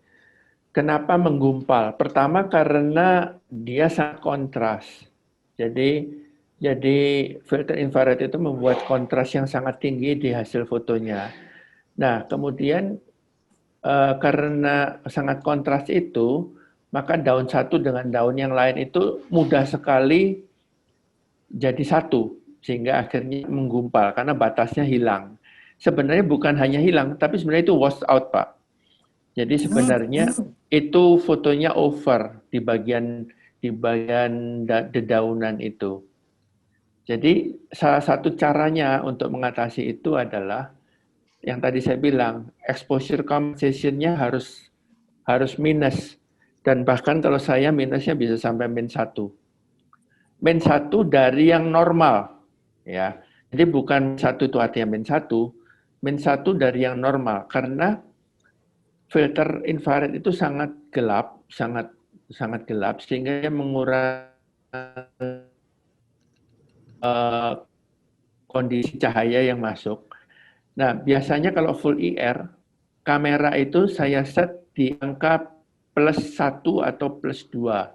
Kenapa menggumpal? Pertama karena dia sangat kontras. Jadi filter infrared itu membuat kontras yang sangat tinggi di hasil fotonya. Nah, kemudian karena sangat kontras itu, maka daun satu dengan daun yang lain itu mudah sekali jadi satu, sehingga akhirnya menggumpal karena batasnya hilang. Sebenarnya bukan hanya hilang, tapi sebenarnya itu wash out, Pak. Jadi sebenarnya itu fotonya over di bagian dedaunan itu. Jadi salah satu caranya untuk mengatasi itu adalah yang tadi saya bilang, exposure compensation-nya harus minus, dan bahkan kalau saya minusnya bisa sampai -1. -1 dari yang normal, ya. Jadi bukan 1 itu artinya -1, -1 dari yang normal, karena filter infrared itu sangat gelap, sangat gelap, sehingga mengurangi kondisi cahaya yang masuk. Nah, biasanya kalau full IR, kamera itu saya set di angka +1 atau +2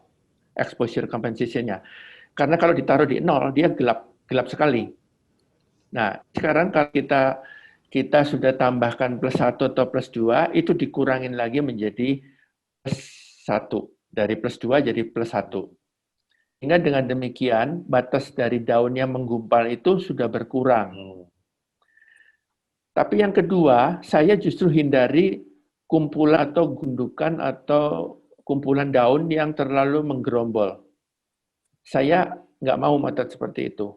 exposure compensation-nya. Karena kalau ditaruh di 0, dia gelap sekali. Nah, sekarang kalau kita sudah tambahkan +1 atau +2, itu dikurangin lagi menjadi +1. Dari +2 jadi +1. Sehingga dengan demikian, batas dari daunnya menggumpal itu sudah berkurang. Tapi yang kedua, saya justru hindari kumpulan atau gundukan atau kumpulan daun yang terlalu menggerombol. Saya nggak mau motret seperti itu.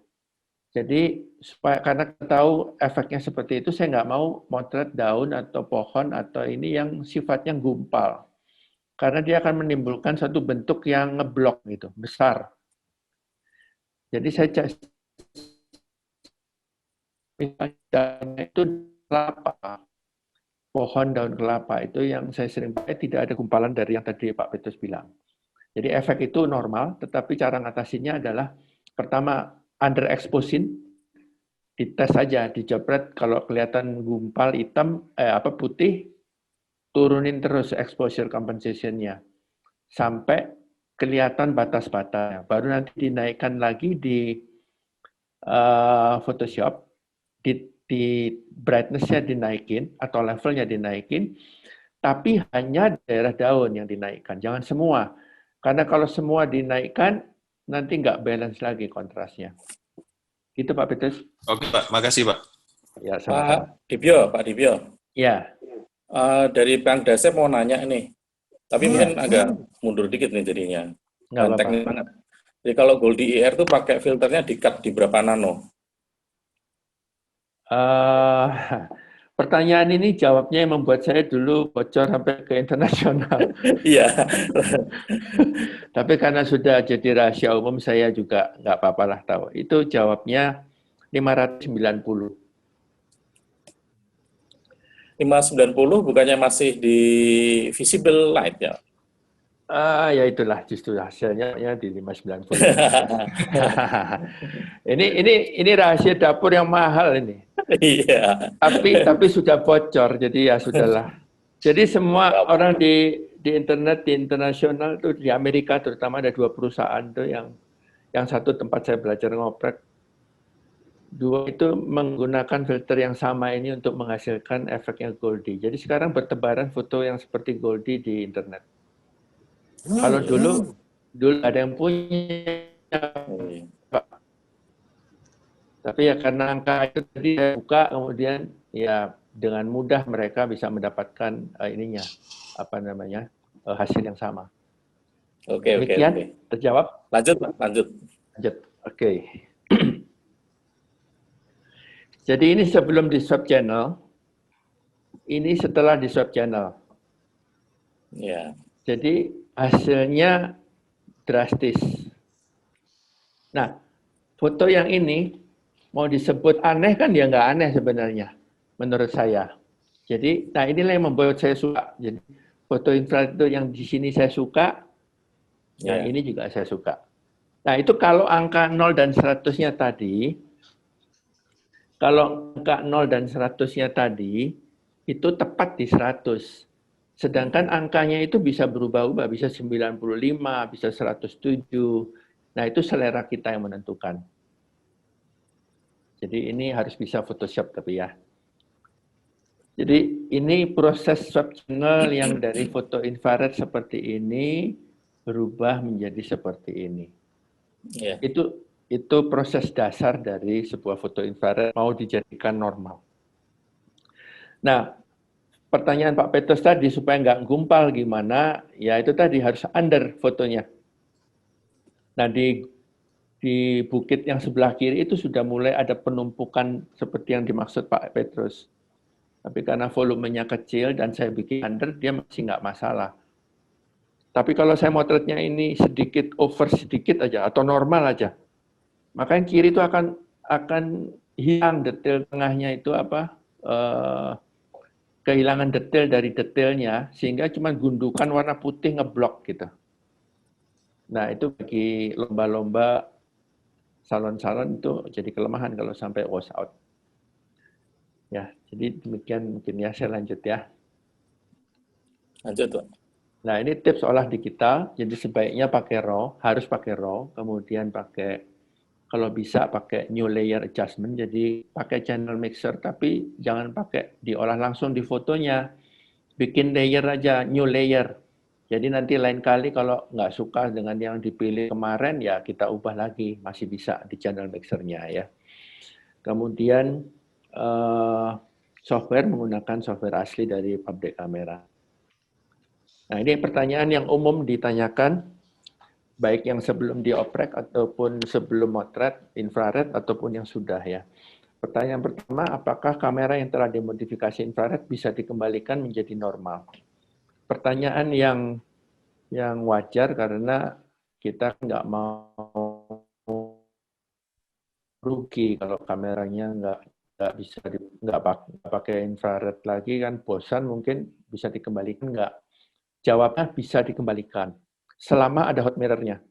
Jadi karena tahu efeknya seperti itu, saya nggak mau motret daun atau pohon atau ini yang sifatnya gumpal. Karena dia akan menimbulkan suatu bentuk yang ngeblok gitu, besar. Jadi saya misalnya itu kelapa, pohon daun kelapa itu yang saya sering pakai tidak ada gumpalan dari yang tadi Pak Petrus bilang. Jadi efek itu normal, tetapi cara ngatasinya adalah pertama underexposing, dites saja, dijepret kalau kelihatan gumpal hitam putih, turunin terus exposure compensation-nya sampai kelihatan batas-batasnya. Baru nanti dinaikkan lagi di Photoshop, di brightness-nya dinaikin atau levelnya dinaikin, tapi hanya daerah daun yang dinaikkan, jangan semua. Karena kalau semua dinaikkan, nanti nggak balance lagi kontrasnya. Gitu Pak Petrus. Oke Pak, makasih Pak. Ya, sama-sama. Pak Dibyo. Ya. Dari Bang Dasep mau nanya nih, tapi mungkin agak mundur dikit nih jadinya. Nggak apa-apa. Teknis banget. Jadi kalau Goldie IR itu pakai filternya di-cut di berapa nano? Pertanyaan ini jawabnya yang membuat saya dulu bocor sampai ke internasional. Iya. Tapi karena sudah jadi rahasia umum, saya juga nggak apa-apa lah tahu. Itu jawabnya 590. 590 bukannya masih di visible light ya? Ya itulah justru hasilnya di 590. ini rahasia dapur yang mahal ini. Iya. Tapi sudah bocor, jadi ya sudahlah. Jadi semua orang di internet, di internasional tuh di Amerika terutama ada 2 perusahaan tuh yang satu tempat saya belajar ngoprek, 2 itu menggunakan filter yang sama ini untuk menghasilkan efeknya Goldie. Jadi sekarang bertebaran foto yang seperti Goldie di internet. Kalau dulu ada yang punya, tapi ya karena angka itu tadi saya buka, kemudian ya dengan mudah mereka bisa mendapatkan hasil yang sama. Oke. Terjawab? Lanjut. Oke. Jadi ini sebelum di swap channel, ini setelah di swap channel. Ya. Jadi hasilnya drastis. Nah, foto yang ini mau disebut aneh kan ya nggak aneh sebenarnya, menurut saya. Jadi, nah inilah yang membuat saya suka. Jadi foto infrared itu yang di sini saya suka, yang ini juga saya suka. Nah itu kalau angka 0 dan 100-nya tadi, kalau angka 0 dan 100-nya tadi, itu tepat di 100. Sedangkan angkanya itu bisa berubah-ubah, bisa 95, bisa 107. Nah, itu selera kita yang menentukan. Jadi ini harus bisa Photoshop tapi ya. Jadi ini proses swap channel yang dari foto infrared seperti ini berubah menjadi seperti ini. Yeah. Itu proses dasar dari sebuah foto infrared mau dijadikan normal. Nah, pertanyaan Pak Petrus tadi supaya nggak gumpal gimana, ya itu tadi harus under fotonya. Nah di bukit yang sebelah kiri itu sudah mulai ada penumpukan seperti yang dimaksud Pak Petrus. Tapi karena volumenya kecil dan saya bikin under, dia masih nggak masalah. Tapi kalau saya motretnya ini sedikit over sedikit aja atau normal aja, maka yang kiri itu akan hilang detail tengahnya itu kehilangan detail dari detailnya, sehingga cuma gundukan warna putih ngeblok gitu. Nah, itu bagi lomba-lomba salon-salon itu jadi kelemahan kalau sampai wash out. Ya, jadi demikian mungkin ya, saya lanjut ya. Lanjut, Pak. Nah, ini tips olah digital, jadi sebaiknya pakai RAW, harus pakai RAW, kemudian pakai, kalau bisa pakai new layer adjustment, jadi pakai channel mixer, tapi jangan pakai diolah langsung di fotonya, bikin layer aja, new layer. Jadi nanti lain kali kalau nggak suka dengan yang dipilih kemarin, ya kita ubah lagi, masih bisa di channel mixernya ya. Kemudian software menggunakan software asli dari pabrik kamera. Nah, ini pertanyaan yang umum ditanyakan, baik yang sebelum dioprek ataupun sebelum motret, infrared ataupun yang sudah ya. Pertanyaan pertama, apakah kamera yang telah dimodifikasi infrared bisa dikembalikan menjadi normal? Pertanyaan yang wajar karena kita nggak mau rugi kalau kameranya nggak bisa nggak pakai infrared lagi kan bosan, mungkin bisa dikembalikan nggak? Jawabnya bisa dikembalikan selama ada hot mirror-nya.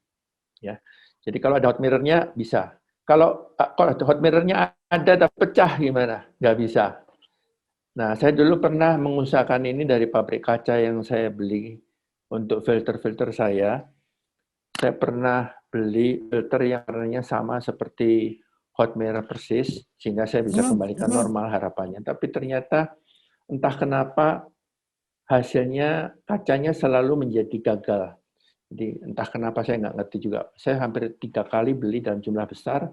Ya. Jadi kalau ada hot mirror-nya bisa. Kalau ada hot mirror-nya ada tapi pecah gimana? Nggak bisa. Nah, saya dulu pernah mengusahakan ini dari pabrik kaca yang saya beli untuk filter-filter saya. Saya pernah beli filter yang warnanya sama seperti hot mirror persis, sehingga saya bisa kembalikan normal harapannya. Tapi ternyata entah kenapa hasilnya kacanya selalu menjadi gagal. Jadi entah kenapa saya nggak ngerti juga. Saya hampir 3 kali beli dalam jumlah besar,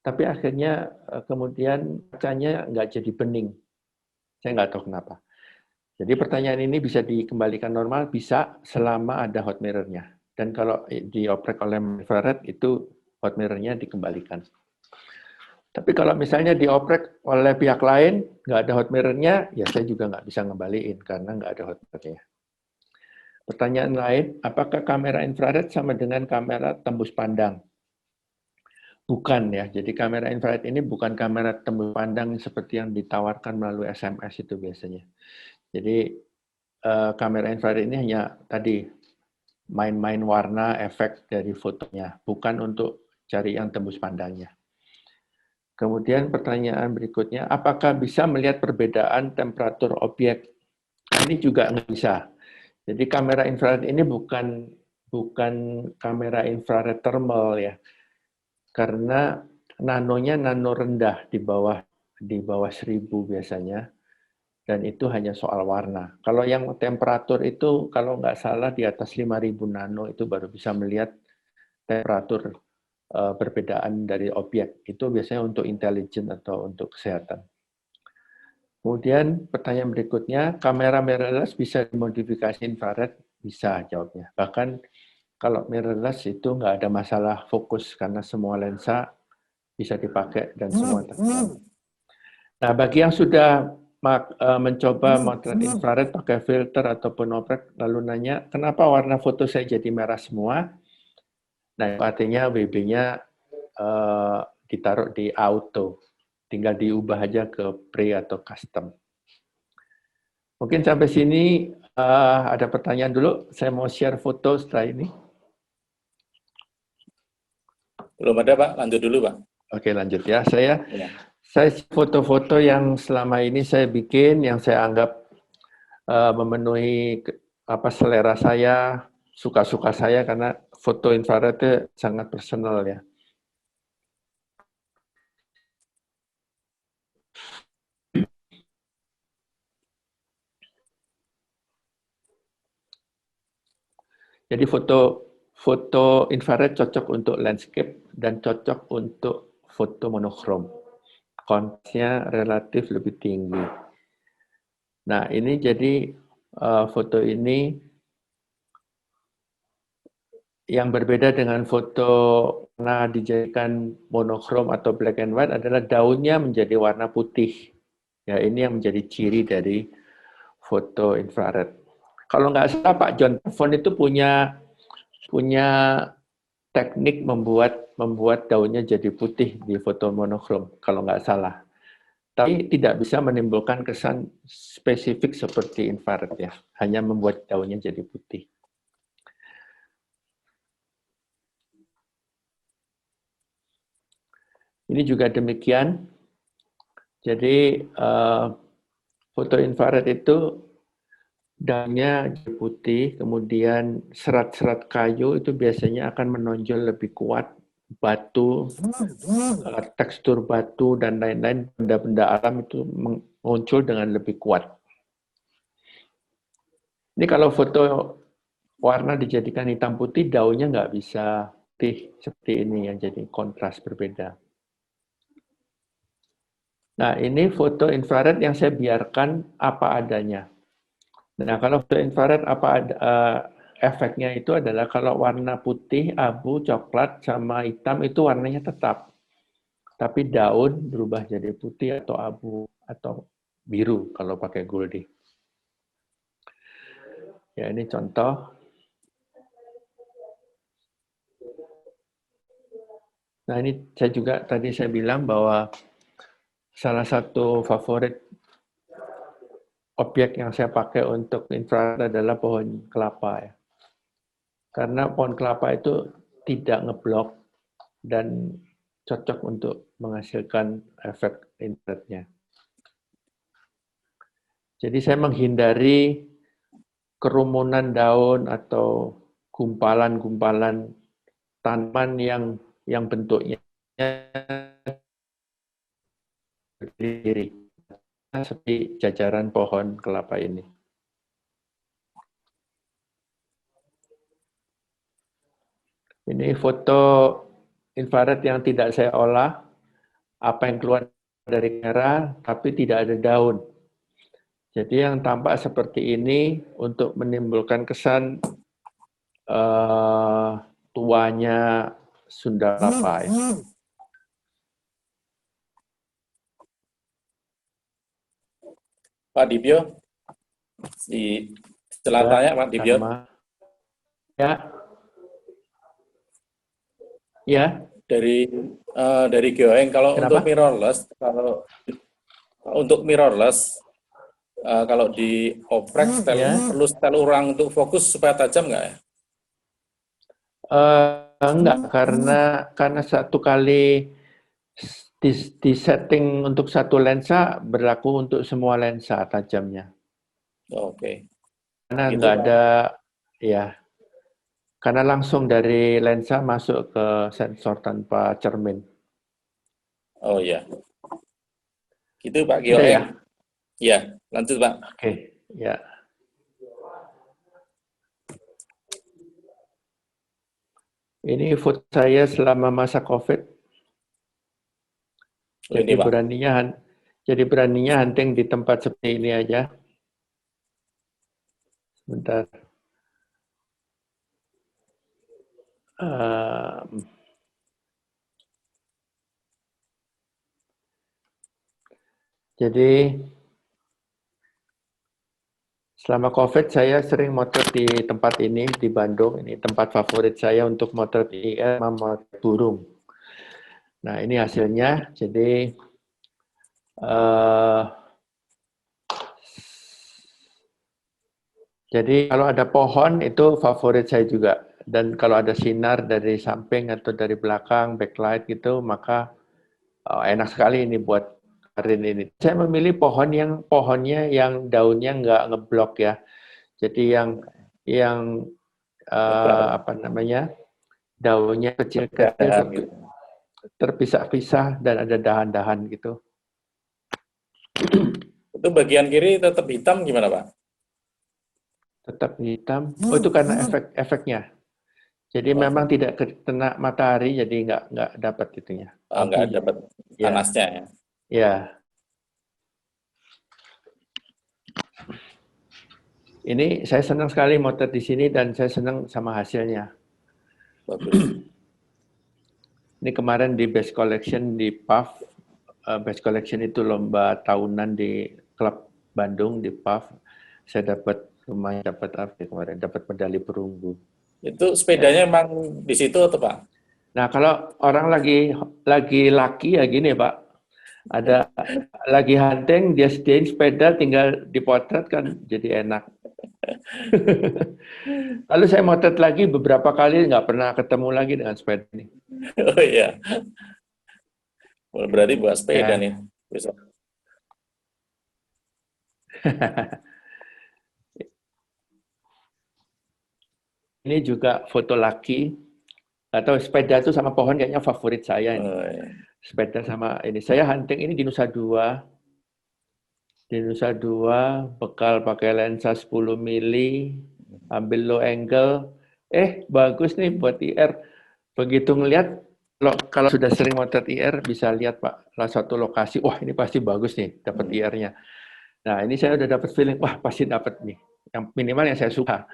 tapi akhirnya kemudian kacanya nggak jadi bening. Saya nggak tahu kenapa. Jadi pertanyaan ini bisa dikembalikan normal, bisa selama ada hot mirror-nya. Dan kalau dioprek oleh infrared, itu hot mirror-nya dikembalikan. Tapi kalau misalnya dioprek oleh pihak lain, nggak ada hot mirror-nya, ya saya juga nggak bisa ngembaliin karena nggak ada hot mirror-nya. Pertanyaan lain, apakah kamera infrared sama dengan kamera tembus pandang? Bukan ya, jadi kamera infrared ini bukan kamera tembus pandang seperti yang ditawarkan melalui SMS itu biasanya. Jadi kamera infrared ini hanya tadi main-main warna, efek dari fotonya, bukan untuk cari yang tembus pandangnya. Kemudian pertanyaan berikutnya, apakah bisa melihat perbedaan temperatur objek? Ini juga nggak bisa. Jadi kamera infrared ini bukan kamera infrared thermal ya, karena nanonya nano rendah di bawah 1000 biasanya, dan itu hanya soal warna. Kalau yang temperatur itu kalau nggak salah di atas 5000 nano itu baru bisa melihat temperatur perbedaan dari objek. Itu biasanya untuk intelijen atau untuk kesehatan. Kemudian pertanyaan berikutnya, kamera mirrorless bisa dimodifikasi infrared? Bisa jawabnya. Bahkan kalau mirrorless itu nggak ada masalah fokus karena semua lensa bisa dipakai dan semua terkenal. Nah, bagi yang sudah mencoba motret infrared pakai filter ataupun oprek, lalu nanya, kenapa warna foto saya jadi merah semua? Nah, artinya WB-nya ditaruh di auto. Tinggal diubah aja ke pre atau custom. Mungkin sampai sini ada pertanyaan dulu. Saya mau share foto setelah ini. Belum ada, Pak. Lanjut dulu, Pak. Oke, lanjut ya. Saya foto-foto yang selama ini saya bikin, yang saya anggap memenuhi selera saya, suka-suka saya, karena foto infrared itu sangat personal ya. Jadi foto infrared cocok untuk landscape dan cocok untuk foto monokrom. Kontrasnya relatif lebih tinggi. Nah, ini jadi foto ini yang berbeda dengan foto karena dijadikan monokrom atau black and white adalah daunnya menjadi warna putih. Ya, ini yang menjadi ciri dari foto infrared. Kalau nggak salah Pak John Tafon itu punya teknik membuat daunnya jadi putih di foto monokrom, kalau nggak salah. Tapi tidak bisa menimbulkan kesan spesifik seperti infrared ya, hanya membuat daunnya jadi putih. Ini juga demikian. Jadi foto infrared itu daunnya putih, kemudian serat-serat kayu itu biasanya akan menonjol lebih kuat, batu, tekstur batu dan lain-lain benda-benda alam itu muncul dengan lebih kuat. Ini kalau foto warna dijadikan hitam putih, daunnya nggak bisa putih seperti ini ya, jadi kontras berbeda. Nah, ini foto infrared yang saya biarkan apa adanya. Nah, kalau foto infrared efeknya itu adalah kalau warna putih, abu, coklat, sama hitam itu warnanya tetap. Tapi daun berubah jadi putih atau abu atau biru kalau pakai Goldie. Ya, ini contoh. Nah, ini saya bilang bahwa salah satu favorit objek yang saya pakai untuk infrared adalah pohon kelapa ya. Karena pohon kelapa itu tidak ngeblok dan cocok untuk menghasilkan efek infrarednya. Jadi saya menghindari kerumunan daun atau gumpalan-gumpalan tanaman yang bentuknya berdiri seperti jajaran pohon kelapa ini. Ini foto infrared yang tidak saya olah, apa yang keluar dari kamera, tapi tidak ada daun. Jadi yang tampak seperti ini untuk menimbulkan kesan tuanya Sunda Kelapa ya. Pak Dibyo, setelah tanya Pak Dibyo. Ya. Ya. Dari Geoeng, kalau Kenapa? untuk mirrorless, kalau di oprek perlu setel ulang untuk fokus supaya tajam nggak ya? Enggak, karena satu kali di setting untuk satu lensa berlaku untuk semua lensa tajamnya. Oke. Karena nggak ada, ya, karena langsung dari lensa masuk ke sensor tanpa cermin. Oh iya. Gitu Pak Geoeng. Ya? Ya, lanjut Pak. Oke, ya. Ini foto saya selama masa COVID. Jadi beraninya hunting di tempat seperti ini aja. Sebentar. Jadi selama COVID saya sering motret di tempat ini di Bandung. Ini tempat favorit saya untuk motret IR sama motret burung. Nah, ini hasilnya. Jadi kalau ada pohon itu favorit saya juga. Dan kalau ada sinar dari samping atau dari belakang, backlight gitu, maka enak sekali ini buat karin ini. Saya memilih pohonnya yang daunnya nggak ngeblok ya. Jadi yang daunnya kecil-kecil terpisah-pisah dan ada dahan-dahan gitu. Itu bagian kiri tetap hitam gimana Pak? Tetap hitam. Oh, itu karena efeknya. Jadi memang tidak kena matahari, jadi nggak dapat itunya. Nggak dapat panasnya ya. Ya. Ini saya senang sekali motret di sini dan saya senang sama hasilnya. Bagus. Ini kemarin di Best Collection di PAF. Best Collection itu lomba tahunan di klub Bandung di PAF. Saya dapat kemarin dapat medali perunggu. Itu sepedanya emang di situ atau Pak? Nah, kalau orang lagi laki ya gini Pak, ada lagi hunting, dia sediain sepeda, tinggal dipotret kan jadi enak. Lalu saya motret lagi beberapa kali, nggak pernah ketemu lagi dengan sepeda ini. Oh iya. Berarti buat sepeda Ya. nih. Bisa. Ini juga foto laki, atau sepeda itu sama pohon kayaknya favorit saya ini. Ya. Sepeda sama ini. Saya hunting ini di Nusa Dua. Di Nusa Dua, bekal pakai lensa 10 mili, ambil low angle. Bagus nih buat IR. Begitu ngelihat, kalau sudah sering motret IR, bisa lihat Pak, satu lokasi, wah ini pasti bagus nih, dapat IR-nya. Nah ini saya udah dapat feeling, wah pasti dapat nih. Yang minimal yang saya suka.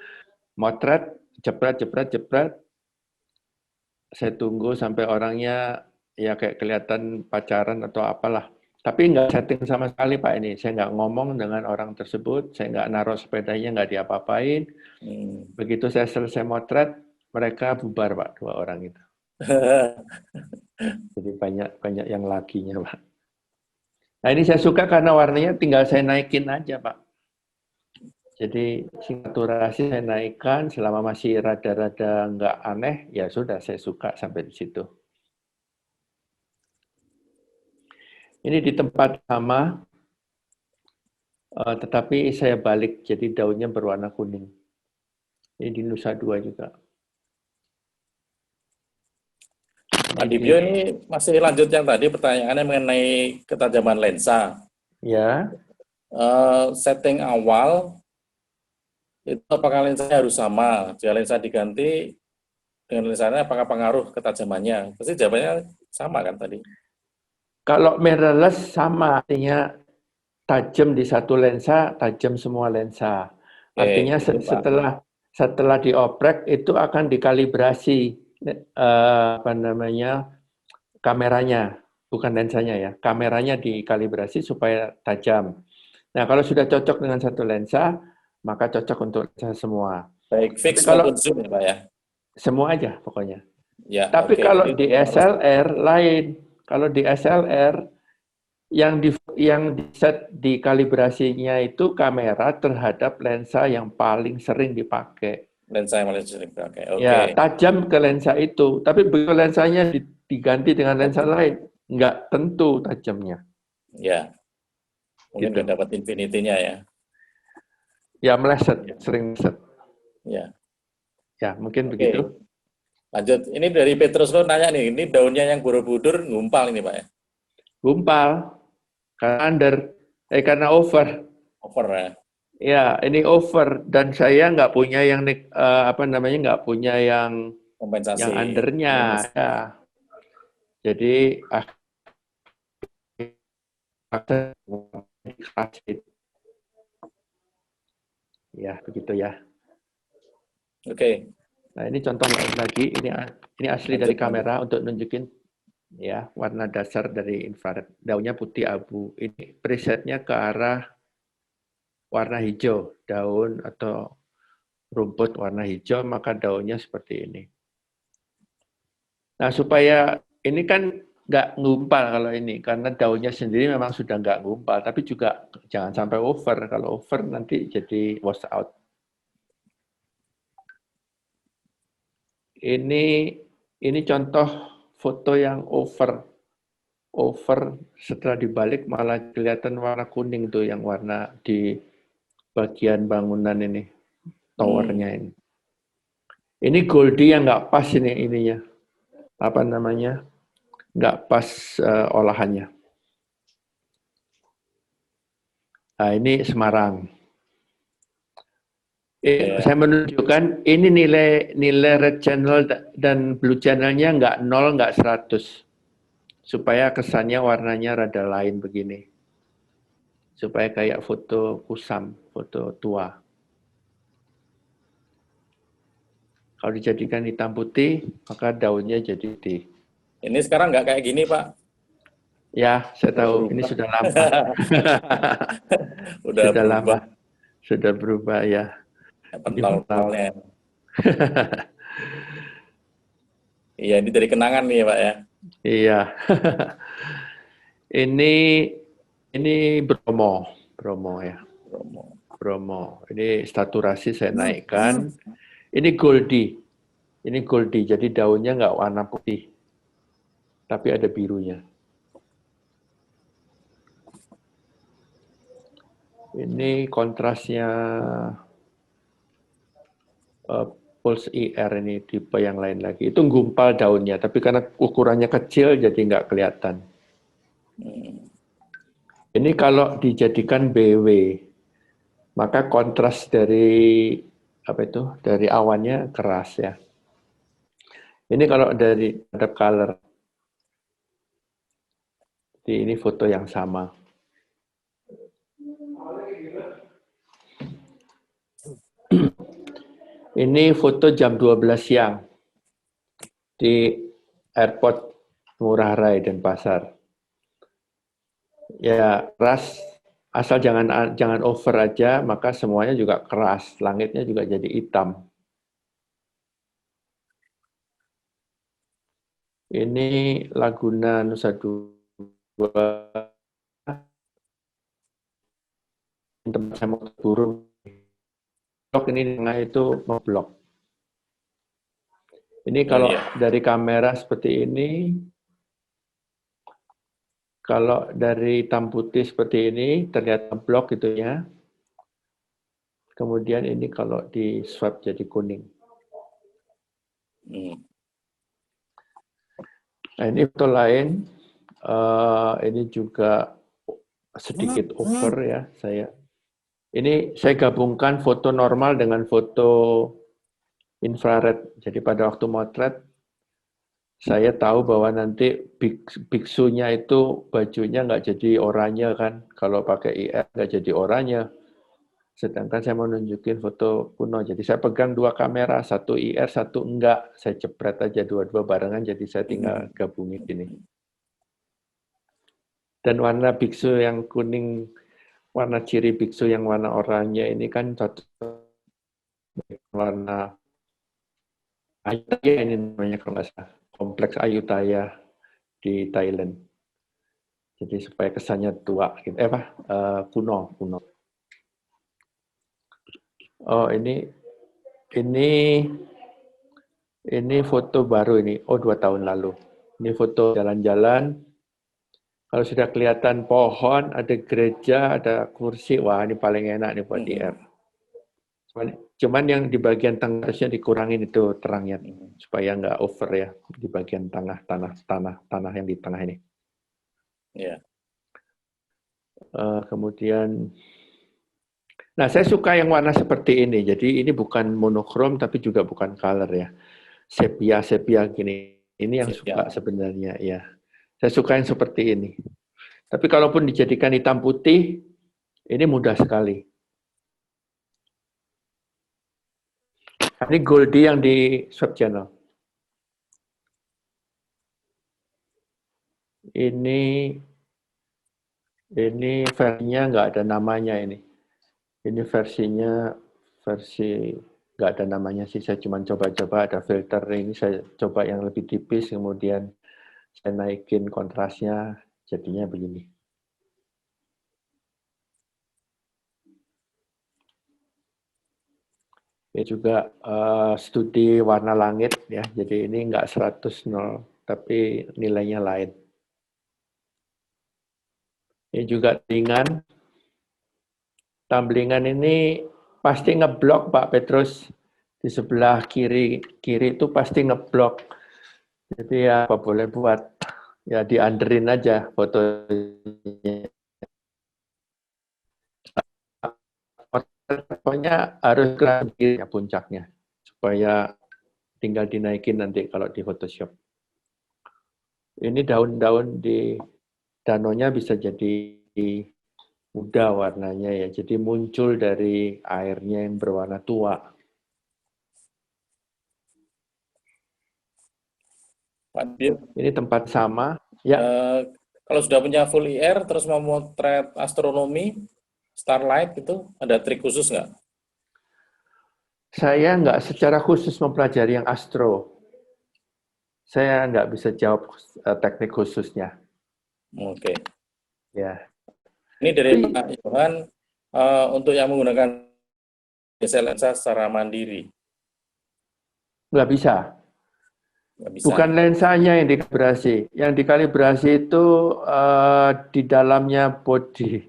Motret, jepret, saya tunggu sampai orangnya ya kayak kelihatan pacaran atau apalah. Tapi nggak setting sama sekali Pak ini. Saya nggak ngomong dengan orang tersebut, saya nggak naruh sepedanya, nggak diapa-apain. Begitu saya selesai motret, mereka bubar Pak, 2 orang itu. Jadi banyak yang lakinya Pak. Nah ini saya suka karena warnanya tinggal saya naikin aja Pak. Jadi saturasi saya naikkan, selama masih rada-rada nggak aneh, ya sudah saya suka sampai di situ. Ini di tempat sama, tetapi saya balik, jadi daunnya berwarna kuning. Ini di Nusa Dua juga. Pak Dibyo, ini masih lanjut yang tadi pertanyaannya mengenai ketajaman lensa. Ya. Setting awal, itu apakah lensanya harus sama? Jika lensa diganti dengan lensanya, apakah pengaruh ketajamannya? Pasti jawabannya sama kan tadi? Kalau Mirrorless sama, artinya tajam di satu lensa, tajam semua lensa. Artinya setelah dioprek itu akan dikalibrasi kameranya, bukan lensanya ya. Kameranya dikalibrasi supaya tajam. Nah, kalau sudah cocok dengan satu lensa, maka cocok untuk lensa semua. Baik fix maupun zoom ya Pak ya? Semua aja pokoknya. Ya, tapi kalau di SLR lain. Kalau di SLR yang di set dikalibrasinya itu kamera terhadap lensa yang paling sering dipakai. Lensa yang paling sering dipakai. Oke. Ya, tajam ke lensa itu. Tapi begitu lensanya diganti dengan lensa lain, nggak tentu tajamnya. Ya. Mungkin gitu. Dapat infinity-nya ya. Ya, meleset, sering meleset. Ya. Ya, mungkin begitu. Lanjut, ini dari Petrus lo nanya nih, ini daunnya yang Borobudur ngumpal ini Pak ya? Gumpal, karena over. Over ya? Ya, ini over dan saya nggak punya yang nggak punya yang kompensasi, yang undernya. Ya. Jadi ya begitu ya. Oke. Nah ini contoh lagi, ini asli dari kamera untuk nunjukin ya warna dasar dari infrared. Daunnya putih abu. Ini presetnya ke arah warna hijau, daun atau rumput warna hijau, maka daunnya seperti ini. Nah supaya ini kan nggak ngumpal kalau ini, karena daunnya sendiri memang sudah nggak ngumpal, tapi juga jangan sampai over. Kalau over nanti jadi wash out. Ini contoh foto yang over setelah dibalik malah kelihatan warna kuning tuh yang warna di bagian bangunan ini, towernya ini. Ini Goldie yang nggak pas ininya, nggak pas olahannya. Nah ini Semarang. Saya menunjukkan ini nilai red channel dan blue channelnya nggak 0, nggak 100. Supaya kesannya warnanya rada lain begini. Supaya kayak foto kusam, foto tua. Kalau dijadikan hitam putih, maka daunnya jadi putih. Ini sekarang nggak kayak gini, Pak? Ya, saya tahu. Ini sudah lama. Sudah lama. Sudah berubah, ya. Pentol-pentolnya. Iya, ini dari kenangan nih ya, Pak ya? Iya. Ini Bromo ya. Bromo. Ini saturasi saya naikkan. Ini Goldie. Jadi daunnya nggak warna putih. Tapi ada birunya. Ini kontrasnya pulse IR ini tipe yang lain lagi. Itu gumpal daunnya, tapi karena ukurannya kecil jadi nggak kelihatan. Ini kalau dijadikan BW, maka kontras dari dari awannya keras ya. Ini kalau dari ada color. Jadi ini foto yang sama. Ini foto jam 12 siang di airport Ngurah Rai Denpasar. Ya, keras, asal jangan over aja, maka semuanya juga keras. Langitnya juga jadi hitam. Ini Laguna Nusa Dua, tempat saya mau turun. Blok ini tengah itu ngeblok. Ini kalau dari kamera seperti ini, kalau dari hitam putih seperti ini, terlihat blok itunya. Kemudian ini kalau di swap jadi kuning. Nah, ini foto lain. Ini juga sedikit over ya saya. Ini saya gabungkan foto normal dengan foto infrared. Jadi pada waktu motret, saya tahu bahwa nanti biksunya itu bajunya nggak jadi oranye kan. Kalau pakai IR nggak jadi oranye. Sedangkan saya mau nunjukin foto kuno. Jadi saya pegang dua kamera, satu IR, satu enggak. Saya jepret aja dua-dua barengan, jadi saya tinggal gabungin ini. Dan warna biksu yang kuning, warna ciri biksu yang warna oranye ini kan satu warna Ayutthaya ini namanya kalau nggak salah. Kompleks Ayutthaya di Thailand. Jadi supaya kesannya tua, gitu. Kuno. Oh ini foto baru ini. Oh 2 tahun lalu. Ini foto jalan-jalan. Kalau sudah kelihatan pohon, ada gereja, ada kursi, wah ini paling enak nih buat IR. Cuman yang di bagian tengah harusnya dikurangin itu terangnya supaya nggak over ya di bagian tanah yang di tengah ini. Yeah. Kemudian, nah saya suka yang warna seperti ini. Jadi ini bukan monokrom tapi juga bukan color ya, sepia gini. Ini yang suka sebenarnya ya. Saya suka yang seperti ini. Tapi kalaupun dijadikan hitam putih, ini mudah sekali. Ini Goldie yang di Swap Channel. Ini versinya nggak ada namanya ini. Ini versinya nggak ada namanya sih. Saya cuma coba-coba ada filter ini. Saya coba yang lebih tipis, kemudian saya naikin kontrasnya, jadinya begini. Ini juga studi warna langit ya. Jadi ini nggak 100-0, tapi nilainya lain. Ini juga tumblingan. Tumblingan ini pasti ngeblok Pak Petrus. Di sebelah kiri itu pasti ngeblok. Jadi ya apa boleh buat. Ya dianderin aja fotonya. Pokoknya harus ke puncaknya. Supaya tinggal dinaikin nanti kalau di Photoshop. Ini daun-daun di danaunya bisa jadi muda warnanya ya. Jadi muncul dari airnya yang berwarna tua. Ini tempat sama. Ya. Kalau sudah punya full IR, terus mau motret astronomi, starlight itu ada trik khusus nggak? Saya nggak secara khusus mempelajari yang astro. Saya nggak bisa jawab teknik khususnya. Oke. Ya. Ini dari Pak Johan, untuk yang menggunakan lensa secara mandiri. Nggak bisa. Bukan lensanya yang dikalibrasi. Yang dikalibrasi itu di dalamnya body.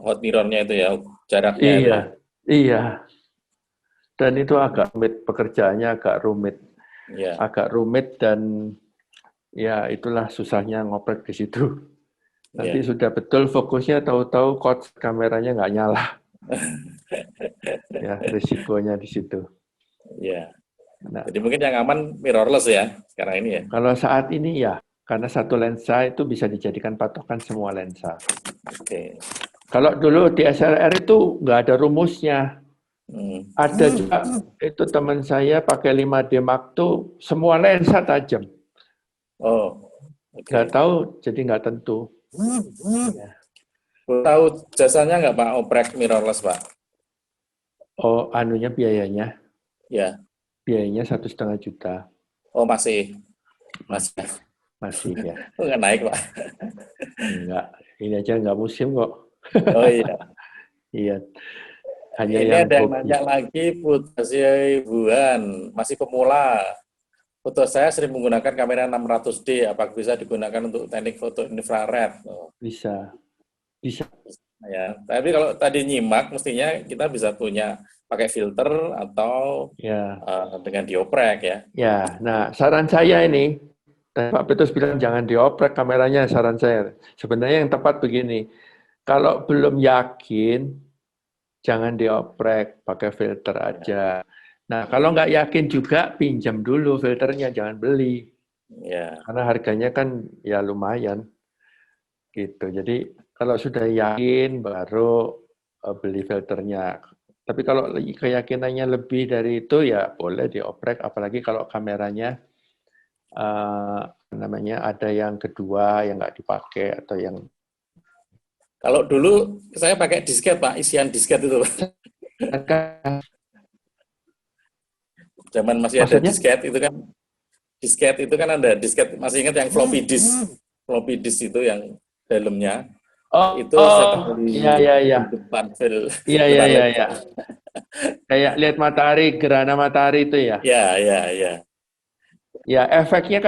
hot mirror-nya itu ya, jaraknya itu. Iya, iya. Dan itu agak rumit, pekerjaannya Ya. agak rumit dan ya itulah susahnya ngoprek di situ. Nanti Ya. sudah betul fokusnya, tahu-tahu kameranya nggak nyala. Ya, risikonya di situ. Ya. Nah, Jadi mungkin yang aman mirrorless ya sekarang ini ya. kalau saat ini ya, karena satu lensa itu bisa dijadikan patokan semua lensa. Oke. Kalau dulu di SLR itu nggak ada rumusnya. Hmm. Ada juga, itu teman saya pakai 5D Mark II, semua lensa tajam. Oh, oke. Nggak tahu, jadi nggak tentu. Ya. Tahu jasanya nggak Pak oprek mirrorless Pak? Oh, anunya biayanya Ya. 1,5 juta. Oh masih Masih ya. nggak naik Pak. Enggak, ini aja nggak musim kok. Oh iya. Iya, hanya Ini yang ada yang hobi. nanya lagi, Putri Buan, masih pemula. Foto saya sering menggunakan kamera 600D, apakah bisa digunakan untuk teknik foto infrared? Oh, Bisa. ya. Tapi kalau tadi nyimak, mestinya kita bisa punya pakai filter atau Ya, dengan dioprek ya. ya. Nah, saran saya ini, Pak Petrus bilang jangan dioprek kameranya, saran saya. Sebenarnya yang tepat begini, kalau belum yakin, jangan dioprek, pakai filter aja. Nah, kalau nggak yakin juga, pinjam dulu filternya, jangan beli. Ya. Karena harganya kan ya lumayan. Gitu. Jadi, kalau sudah yakin, baru beli filternya. Tapi kalau keyakinannya lebih dari itu, ya boleh dioprek, apalagi kalau kameranya namanya ada yang kedua yang nggak dipakai atau yang Kalau dulu saya pakai disket Pak, isian disket itu Pak. Zaman masih ada maksudnya disket itu kan ada disket, masih ingat yang floppy disk itu yang dalamnya itu saya taruh iya iya iya di depan iya iya depan iya iya laptop. kayak lihat matahari, gerhana matahari itu ya. Ya. Ya, efeknya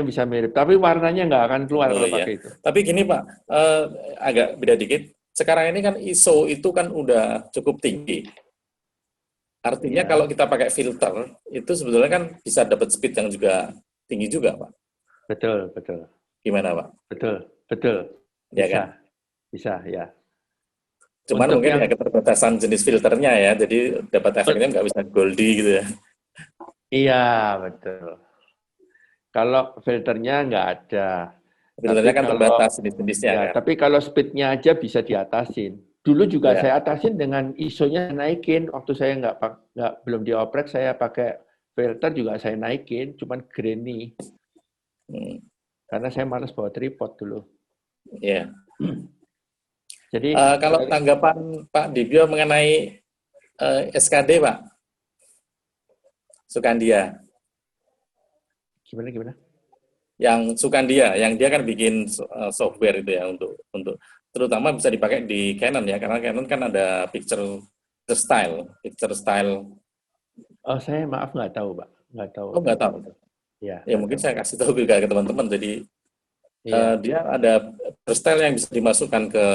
bisa mirip, tapi warnanya nggak akan keluar Oh kalau iya. pakai itu. Tapi gini Pak, agak beda dikit. Sekarang ini kan ISO itu kan udah cukup tinggi. Artinya Ya, kalau kita pakai filter, itu sebetulnya kan bisa dapat speed yang juga tinggi juga, Pak. betul, betul, Gimana, Pak? betul, Ya kan? bisa, ya. Cuman Untuk mungkin yang ya keterbatasan jenis filternya ya, jadi dapat efeknya nggak bisa goldie gitu ya. iya betul. Kalau filternya nggak ada, tapi Filternya kan kalau terbatas jenis-jenisnya ya, kan. tapi kalau speednya aja bisa diatasin. Dulu juga Ya. saya atasin dengan ISO-nya naikin. Waktu saya belum dioprek, saya pakai filter juga saya naikin, cuman grainy. Hmm. Karena saya malas bawa tripod dulu. Ya. Jadi Kalau tanggapan Pak Dibyo mengenai SKD, Pak Sukandia, gimana? yang Sukandia, yang dia kan bikin software itu ya untuk terutama bisa dipakai di Canon ya, karena Canon kan ada picture style. Oh, saya maaf nggak tahu, Pak. Nggak tahu. Oh, nggak tahu. Ya, Ya mungkin saya kasih tahu juga ke teman-teman. Jadi iya. dia ada style yang bisa dimasukkan ke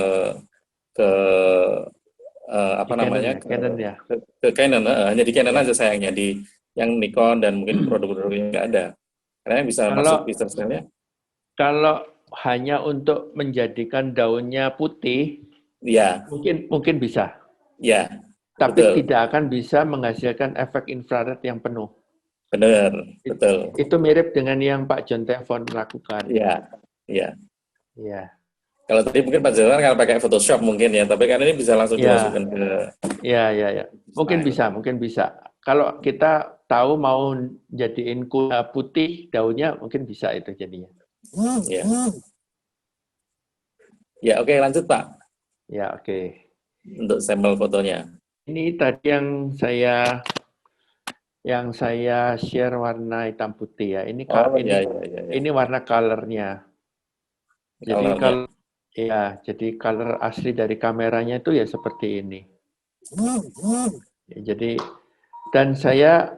apa Di namanya Canon ya. ke Canon, hanya di Canon Ya. aja sayangnya, di yang Nikon dan mungkin produk-produk yang nggak ada. Karena yang bisa masuk picture style-nya. Kalau hanya untuk menjadikan daunnya putih, Ya, mungkin bisa. ya. Tapi Betul. tidak akan bisa menghasilkan efek infrared yang penuh. Benar, betul. Itu mirip dengan yang Pak John Tevon lakukan. Iya. Iya. Kalau tadi mungkin Pak Jalan kalau pakai Photoshop mungkin ya, tapi kan ini bisa langsung dimasukkan ke. Iya. Mungkin bisa. Kalau kita tahu mau jadiin putih daunnya, mungkin bisa itu jadinya. Ya. Ya, oke, lanjut Pak. Ya, oke. Untuk sampel fotonya. Ini tadi yang saya share warna hitam putih ya. Ini ini warna colornya. Jadi color asli dari kameranya itu ya seperti ini. Jadi dan saya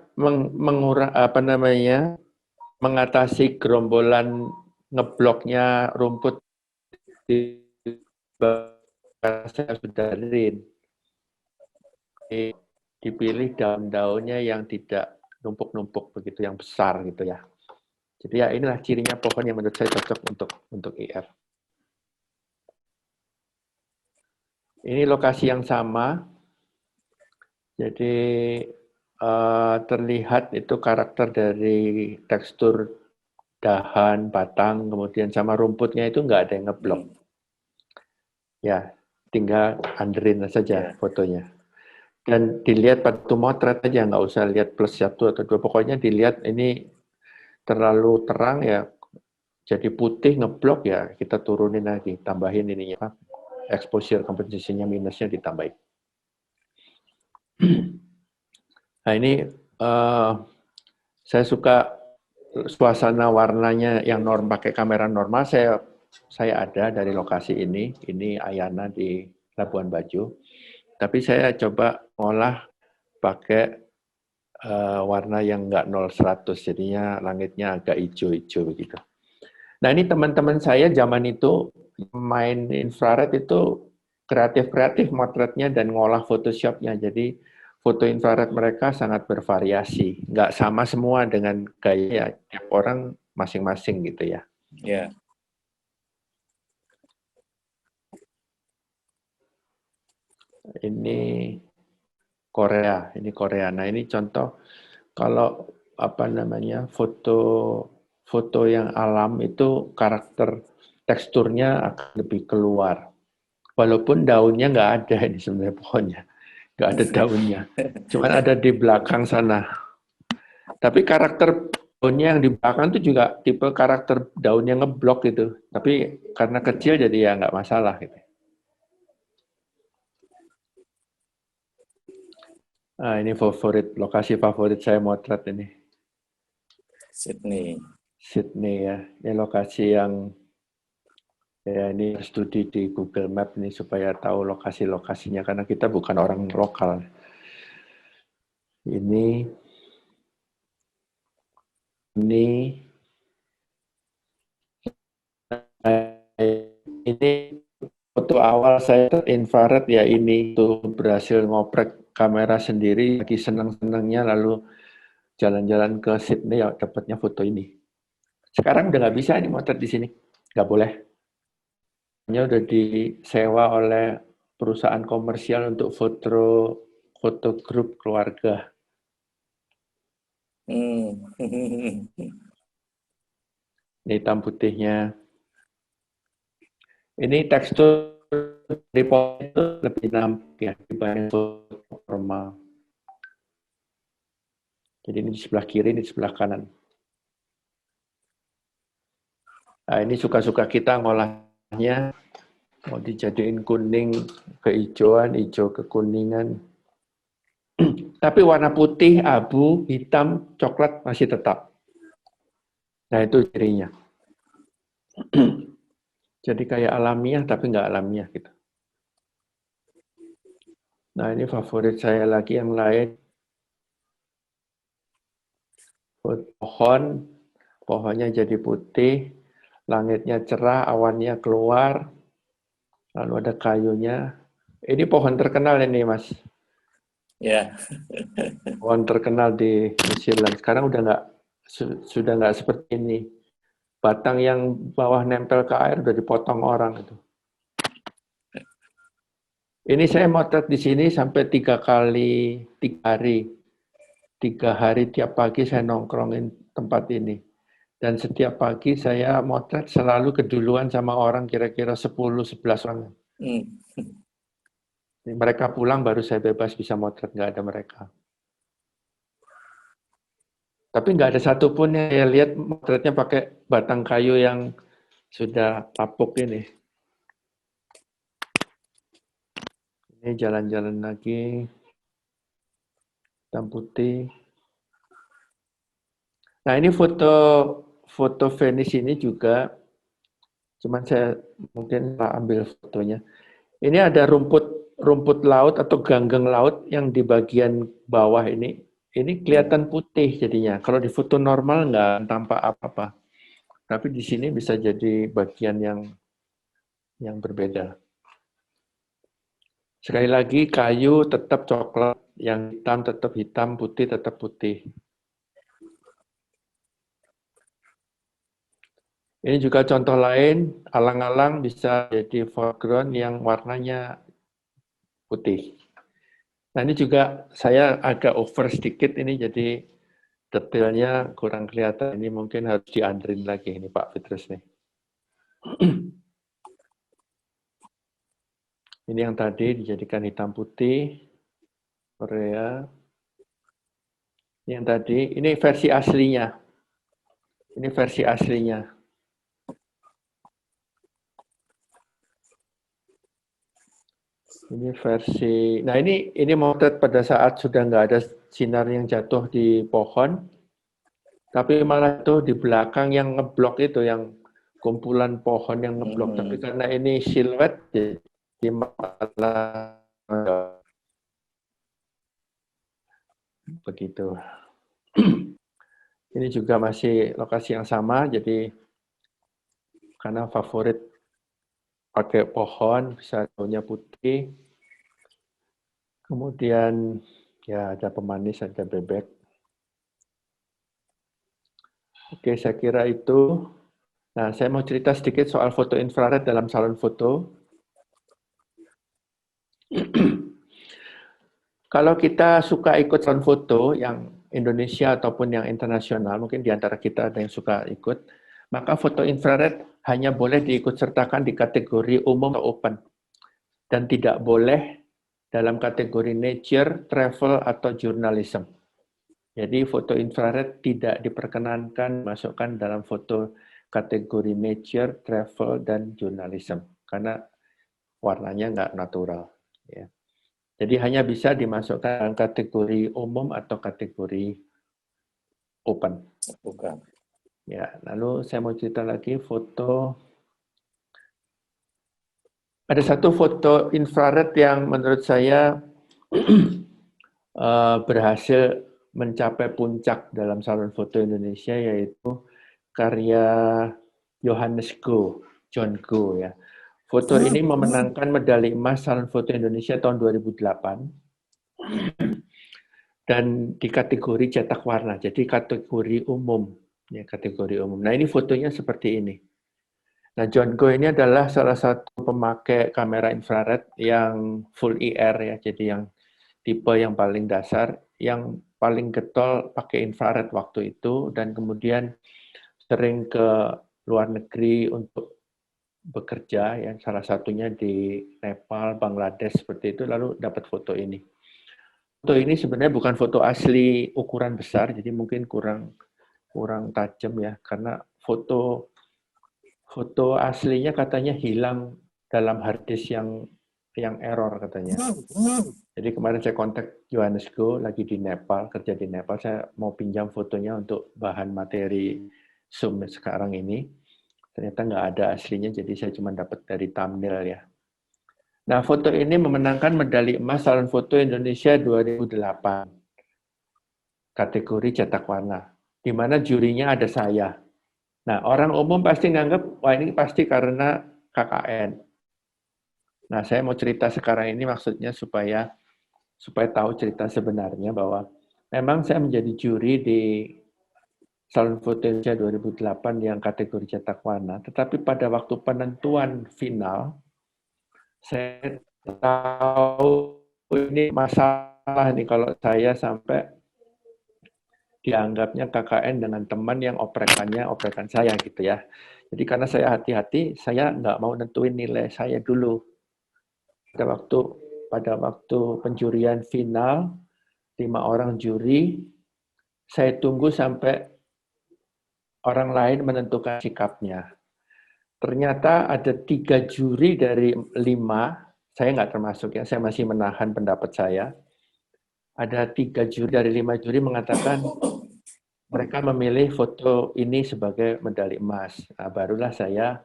mengatasi gerombolan ngebloknya rumput di saya sudah dipilih daun-daunnya yang tidak numpuk-numpuk begitu, yang besar gitu ya. Jadi ya inilah cirinya pohon yang menurut saya cocok untuk IF. Ini lokasi yang sama. Jadi terlihat itu karakter dari tekstur dahan, batang, kemudian sama rumputnya itu nggak ada yang ngeblok. Ya, tinggal underin saja fotonya. Dan dilihat pada motret aja, nggak usah lihat plus 1 atau 2. Pokoknya dilihat ini terlalu terang ya, jadi putih ngeblok ya, kita turunin lagi, tambahin ininya, exposure compensation-nya minusnya ditambahin. Nah ini saya suka suasana warnanya yang pakai kamera normal. Saya ada dari lokasi ini Ayana di Labuan Bajo. Tapi saya coba olah pakai warna yang nggak 0-100, jadinya langitnya agak hijau-hijau begitu. Nah ini teman-teman saya zaman itu main infrared itu kreatif-kreatif motretnya dan ngolah Photoshop-nya. Jadi foto infrared mereka sangat bervariasi, nggak sama semua dengan gaya tiap orang masing-masing gitu ya. Ya. Ini Korea. Nah ini contoh kalau apa namanya foto yang alam itu karakter teksturnya akan lebih keluar. Walaupun daunnya nggak ada ini sebenarnya pohonnya, nggak ada daunnya, cuman ada di belakang sana. Tapi karakter daunnya yang di belakang itu juga tipe karakter daun yang ngeblok gitu. Tapi karena kecil jadi ya nggak masalah gitu. Nah, ini lokasi favorit saya motret ini. Sydney ya. Ini lokasi yang ya ini studi di Google Map ini supaya tahu lokasi-lokasinya karena kita bukan orang lokal. Ini foto awal saya infrared ya ini tuh berhasil ngoprek kamera sendiri lagi senang-senangnya lalu jalan-jalan ke Sydney ya dapatnya foto ini. Sekarang udah nggak bisa ini motret di sini, nggak boleh. Hanya udah disewa oleh perusahaan komersial untuk foto grup keluarga. Ini hitam putihnya. Ini tekstur dari pohon itu lebih nampak ya dibanding foto normal. Jadi ini di sebelah kiri, ini di sebelah kanan. Nah, ini suka-suka kita ngolahnya, mau dijadiin kuning kehijauan, hijau kekuningan. Tapi warna putih, abu, hitam, coklat masih tetap. Nah itu cirinya. Jadi kayak alamiah tapi nggak alamiah gitu. Nah ini favorit saya lagi yang lain. Pohonnya jadi putih, langitnya cerah, awannya keluar, lalu ada kayunya. Ini pohon terkenal ini Mas. Ya. Pohon terkenal di New Zealand. Sekarang sudah nggak seperti ini. Batang yang bawah nempel ke air udah dipotong orang itu. Ini saya motret di sini sampai 3 hari. 3 hari tiap pagi saya nongkrongin tempat ini. Dan setiap pagi saya motret selalu keduluan sama orang kira-kira 10-11 orang. Mereka pulang baru saya bebas bisa motret, nggak ada mereka. Tapi nggak ada satupun yang saya lihat motretnya pakai batang kayu yang sudah lapuk ini. Ini jalan-jalan lagi, hitam putih. Nah ini foto Venice ini juga, cuman saya mungkin ambil fotonya. Ini ada rumput laut atau ganggeng laut yang di bagian bawah ini kelihatan putih jadinya. Kalau di foto normal nggak tampak apa-apa. Tapi di sini bisa jadi bagian yang berbeda. Sekali lagi, kayu tetap coklat, yang hitam tetap hitam, putih tetap putih. Ini juga contoh lain, alang-alang bisa jadi foreground yang warnanya putih. Nah ini juga saya agak over sedikit ini, jadi detailnya kurang kelihatan. Ini mungkin harus dianderin lagi ini Pak Petrus nih. Ini yang tadi dijadikan hitam putih, Korea. Ini yang tadi, ini versi aslinya. Ini versi aslinya. Ini versi, nah ini motret pada saat sudah nggak ada sinar yang jatuh di pohon, tapi malah tuh di belakang yang ngeblok itu, yang kumpulan pohon yang ngeblok. Tapi karena ini siluet, jadi malah begitu. Ini juga masih lokasi yang sama, jadi karena favorit pakai pohon, bisa daunnya putih. Kemudian ya ada pemanis, ada bebek. Oke, saya kira itu. Nah, saya mau cerita sedikit soal foto infrared dalam salon foto. Kalau kita suka ikut salon foto yang Indonesia ataupun yang internasional, mungkin di antara kita ada yang suka ikut, maka foto infrared hanya boleh diikut sertakan di kategori umum atau open. Dan tidak boleh dalam kategori nature, travel, atau journalism. Jadi foto infrared tidak diperkenankan masukkan dalam foto kategori nature, travel, dan journalism. Karena warnanya nggak natural. Ya. Jadi hanya bisa dimasukkan dalam kategori umum atau kategori open. Bukan. Ya, lalu saya mau cerita lagi foto. Ada satu foto infrared yang menurut saya berhasil mencapai puncak dalam salon foto Indonesia, yaitu karya Johannes Go, John Go ya. Foto ini memenangkan medali emas salon foto Indonesia tahun 2008 dan di kategori cetak warna, jadi kategori umum ya, kategori umum. Nah ini fotonya seperti ini. Nah John Go ini adalah salah satu pemakai kamera infrared yang full IR ya, jadi yang tipe yang paling dasar, yang paling getol pakai infrared waktu itu, dan kemudian sering ke luar negeri untuk bekerja, ya salah satunya di Nepal, Bangladesh seperti itu, lalu dapat foto ini. Foto ini sebenarnya bukan foto asli ukuran besar, jadi mungkin kurang tajam ya, karena foto aslinya katanya hilang dalam hard disk yang error katanya. Jadi kemarin saya kontak Johannes Go, lagi di Nepal, kerja di Nepal, saya mau pinjam fotonya untuk bahan materi Zoom sekarang ini. Ternyata nggak ada aslinya, jadi saya cuma dapat dari thumbnail ya. Nah, foto ini memenangkan medali emas salon foto Indonesia 2008, kategori cetak warna, di mana jurinya ada saya. Nah, orang umum pasti nganggap, wah ini pasti karena KKN. Nah, saya mau cerita sekarang ini maksudnya supaya tahu cerita sebenarnya, bahwa memang saya menjadi juri di Salon Foto Indonesia 2008 yang kategori cetak warna, tetapi pada waktu penentuan final, saya tahu ini masalah nih kalau saya sampai dianggapnya KKN dengan teman yang oprekan saya gitu ya. Jadi karena saya hati-hati, saya nggak mau nentuin nilai saya dulu. Pada waktu penjurian final, 5 orang juri, saya tunggu sampai orang lain menentukan sikapnya. Ternyata ada 3 juri dari 5, saya nggak termasuk ya, saya masih menahan pendapat saya. Ada 3 juri dari 5 juri mengatakan mereka memilih foto ini sebagai medali emas. Nah, barulah saya,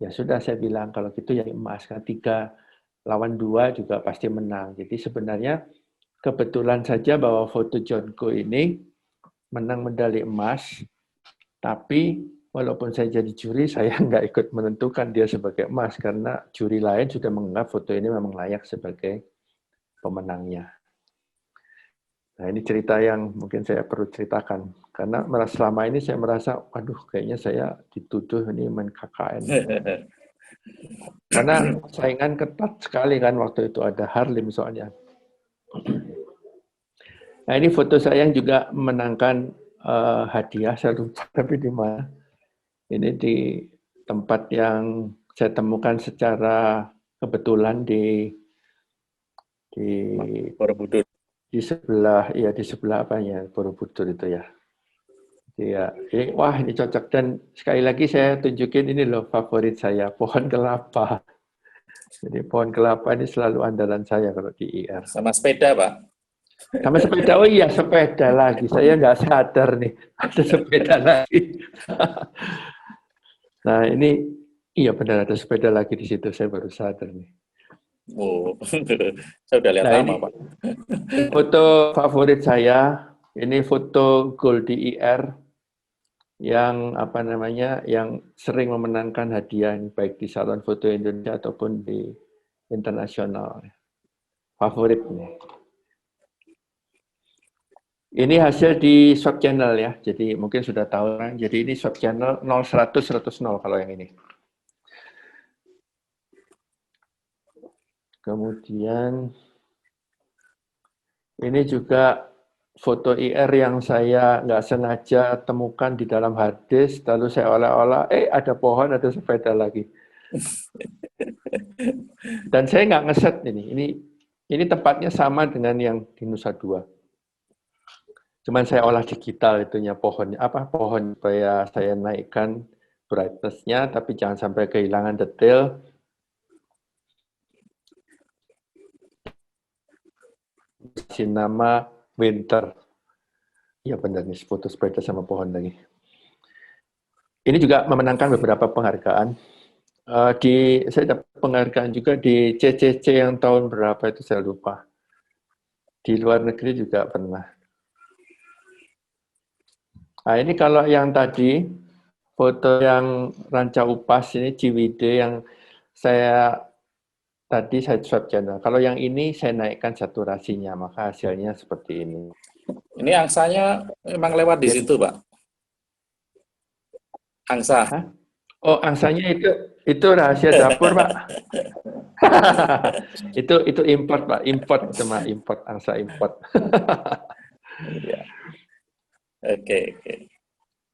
ya sudah saya bilang kalau gitu ya emas. Karena 3 lawan 2 juga pasti menang. Jadi sebenarnya kebetulan saja bahwa foto John Go ini menang medali emas, tapi walaupun saya jadi juri, saya nggak ikut menentukan dia sebagai emas, karena juri lain sudah menganggap foto ini memang layak sebagai pemenangnya. Nah, ini cerita yang mungkin saya perlu ceritakan. Karena selama ini saya merasa, waduh, kayaknya saya dituduh ini main KKN. Karena saingan ketat sekali kan waktu itu, ada Harlim soalnya. Nah, ini foto saya yang juga memenangkan hadiah, saya lupa tapi di mana. Ini di tempat yang saya temukan secara kebetulan di Borobudur. di sebelah apa ya, Borobudur itu ya. Iya, wah ini cocok, dan sekali lagi saya tunjukin ini loh favorit saya, pohon kelapa. Jadi pohon kelapa ini selalu andalan saya kalau di IR. Sama sepeda, Pak. Sama sepeda, oh iya sepeda lagi, saya nggak sadar nih ada sepeda lagi. Nah ini, iya benar ada sepeda lagi di situ, saya baru sadar nih. Oh, saya udah lihat Nah, lama, ini Pak. foto favorit saya, ini foto gol di IR yang apa namanya, yang sering memenangkan hadiah baik di Salon Foto Indonesia ataupun di internasional. Favorit nih. Ini hasil di short channel ya, jadi mungkin sudah tahu kan. Jadi ini short channel 0 100 100 0 kalau yang ini. Kemudian ini juga foto IR yang saya nggak sengaja temukan di dalam hard disk, lalu saya olah-olah, ada pohon, ada sepeda lagi. Dan saya nggak ngeset ini tempatnya sama dengan yang di Nusa Dua. Cuman saya olah digital itunya pohon supaya saya naikkan brightness-nya, tapi jangan sampai kehilangan detail. Kasih nama Winter. Ya benar nih, foto sepeda sama pohon lagi. Ini juga memenangkan beberapa penghargaan. Saya dapat penghargaan juga di CCC yang tahun berapa itu saya lupa. Di luar negeri juga pernah. Nah ini kalau yang tadi, foto yang Ranca Upas ini Ciwidey yang saya swap channel. Kalau yang ini saya naikkan saturasinya, maka hasilnya seperti ini. Ini angsanya memang lewat di situ, Pak. Angsa. Hah? Oh, angsanya itu rahasia dapur, Pak. itu import, Pak. Import angsa import. Ya. Oke.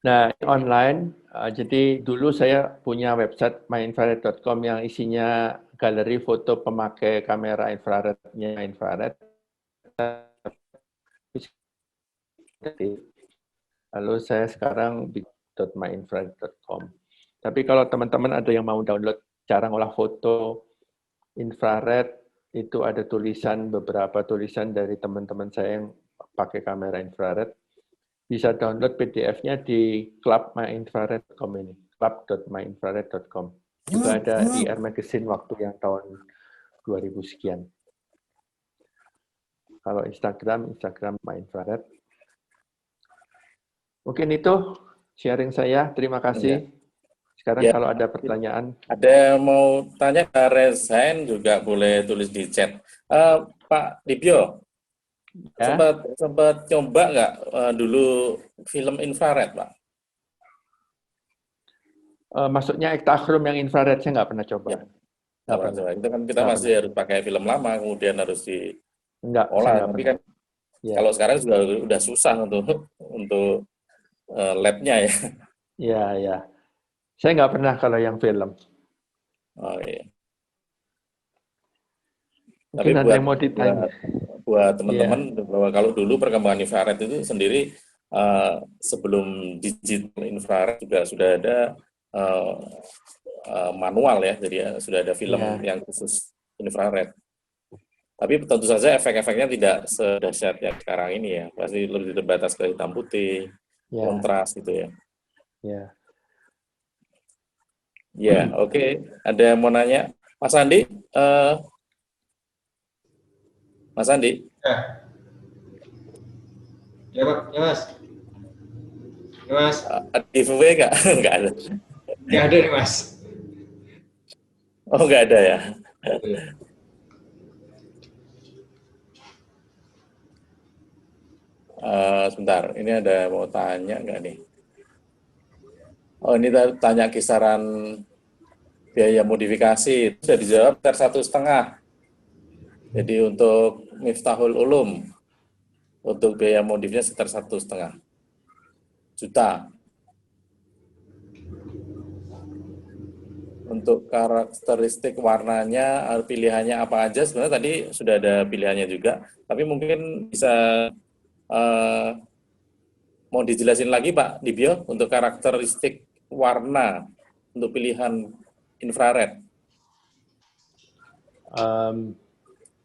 Nah, online. Jadi dulu saya punya website myinfrared.com yang isinya galeri foto pemakai kamera infrarednya infrared. Lalu saya sekarang di myinfrared.com. Tapi kalau teman-teman ada yang mau download cara ngolah foto infrared, itu ada beberapa tulisan dari teman-teman saya yang pakai kamera infrared. Bisa download PDF-nya di club.myinfrared.com ini, club.myinfrared.com. Juga ada IR Magazine waktu yang tahun 2000 sekian. Kalau Instagram myinfrared. Mungkin itu sharing saya. Terima kasih. Sekarang Ya. kalau ada pertanyaan. Ada yang mau tanya ke Resen juga boleh tulis di chat. Pak Dibyo, Ya. sempat coba nggak dulu film infrared, Pak? Maksudnya Ektachrum yang infrared saya nggak pernah coba. Ya. Nggak pernah coba. Itu kan kita masih harus pakai film lama, kemudian harus diolah. Tapi kan kalau sekarang sudah susah untuk lab-nya ya. Iya. Saya nggak pernah kalau yang film. Oh iya. Mungkin Tapi ada yang mau ditanya. buat teman-teman, bahwa kalau dulu perkembangan infrared itu sendiri sebelum digital infrared juga sudah ada manual ya, jadi sudah ada film yang khusus infrared. Tapi tentu saja efek-efeknya tidak sedahsyat yang sekarang ini ya, pasti lebih terbatas ke hitam putih, kontras gitu ya. Ya, oke. Ada yang mau nanya, Mas Andi? Mas Andi? Ya Pak, ya Mas. Mas, Ada giveaway nggak? Nggak ada. nggak ada nih Mas. Oh, nggak ada ya. Sebentar, ini ada mau tanya nggak nih? Oh, ini tanya kisaran biaya modifikasi. Itu sudah dijawab sekitar 1,5. Jadi untuk Miftahul Ulum, untuk biaya modifnya sekitar 1,5 juta. Untuk karakteristik warnanya, pilihannya apa aja, sebenarnya tadi sudah ada pilihannya juga. Tapi mungkin bisa mau dijelasin lagi Pak Dibio untuk karakteristik warna untuk pilihan infrared.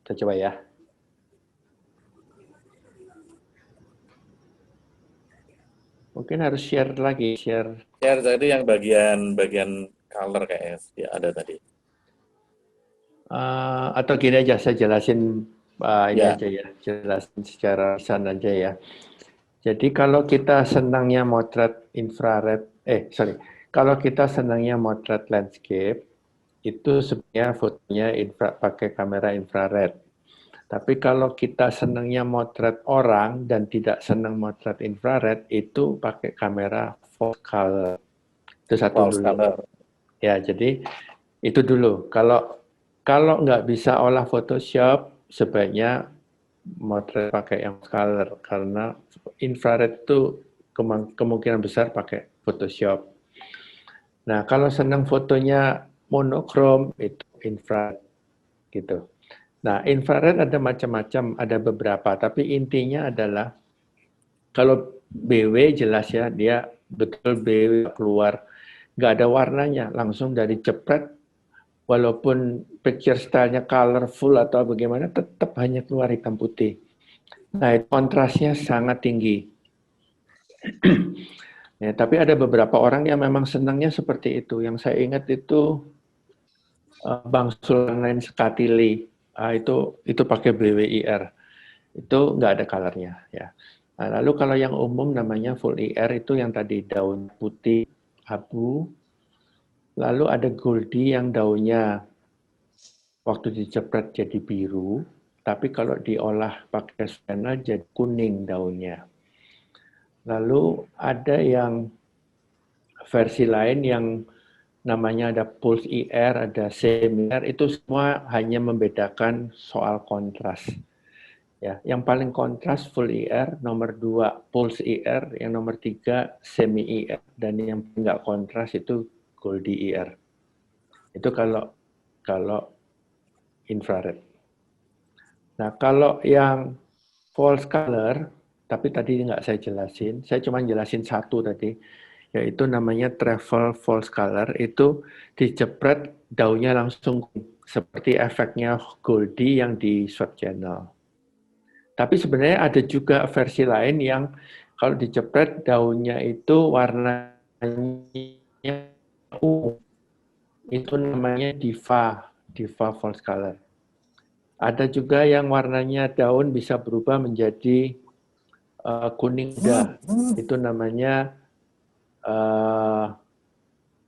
Kita coba ya. Mungkin harus share lagi, share. Ya, tadi yang bagian color kayaknya ya, ada tadi. Atau gini aja, saya jelasin ini Ya. aja ya, jelasin secara lisan aja ya. Jadi kalau kita senangnya motret infrared, kalau kita senangnya motret landscape, itu sebenarnya fotonya pakai kamera infrared. Tapi kalau kita senangnya motret orang dan tidak senang motret infrared, itu pakai kamera false color. Itu satu False dulu. color. Ya, jadi itu dulu. Kalau nggak bisa olah Photoshop, sebaiknya motret pakai yang color karena infrared itu kemungkinan besar pakai Photoshop. Nah, kalau senang fotonya monokrom itu infrared gitu. Nah, infrared ada macam-macam, ada beberapa, tapi intinya adalah kalau BW jelas ya, dia betul BW keluar, nggak ada warnanya, langsung dari jepret, walaupun picture style-nya colorful atau bagaimana, tetap hanya keluar hitam putih. Nah, kontrasnya sangat tinggi. Ya, tapi ada beberapa orang yang memang senangnya seperti itu. Yang saya ingat itu Bang Sulaiman Sekatili, itu pakai BWIR. Itu nggak ada colornya. Ya. Nah, lalu kalau yang umum namanya full IR itu yang tadi daun putih abu. Lalu ada Goldie yang daunnya waktu dijepret jadi biru, tapi kalau diolah pakai spena jadi kuning daunnya. Lalu ada yang versi lain yang namanya ada pulse IR, ada semi IR, itu semua hanya membedakan soal kontras. Ya, yang paling kontras full IR, nomor 2 pulse IR, yang nomor 3 semi IR, dan yang enggak kontras itu Goldie IR. Itu kalau infrared. Nah, kalau yang false color, tapi tadi nggak saya jelasin, saya cuma jelasin satu tadi, yaitu namanya travel false color, itu dijepret daunnya langsung seperti efeknya Goldie yang di short channel. Tapi sebenarnya ada juga versi lain yang kalau dijepret daunnya itu warnanya ungu. Itu namanya diva false color. Ada juga yang warnanya daun bisa berubah menjadi kuning muda. Itu namanya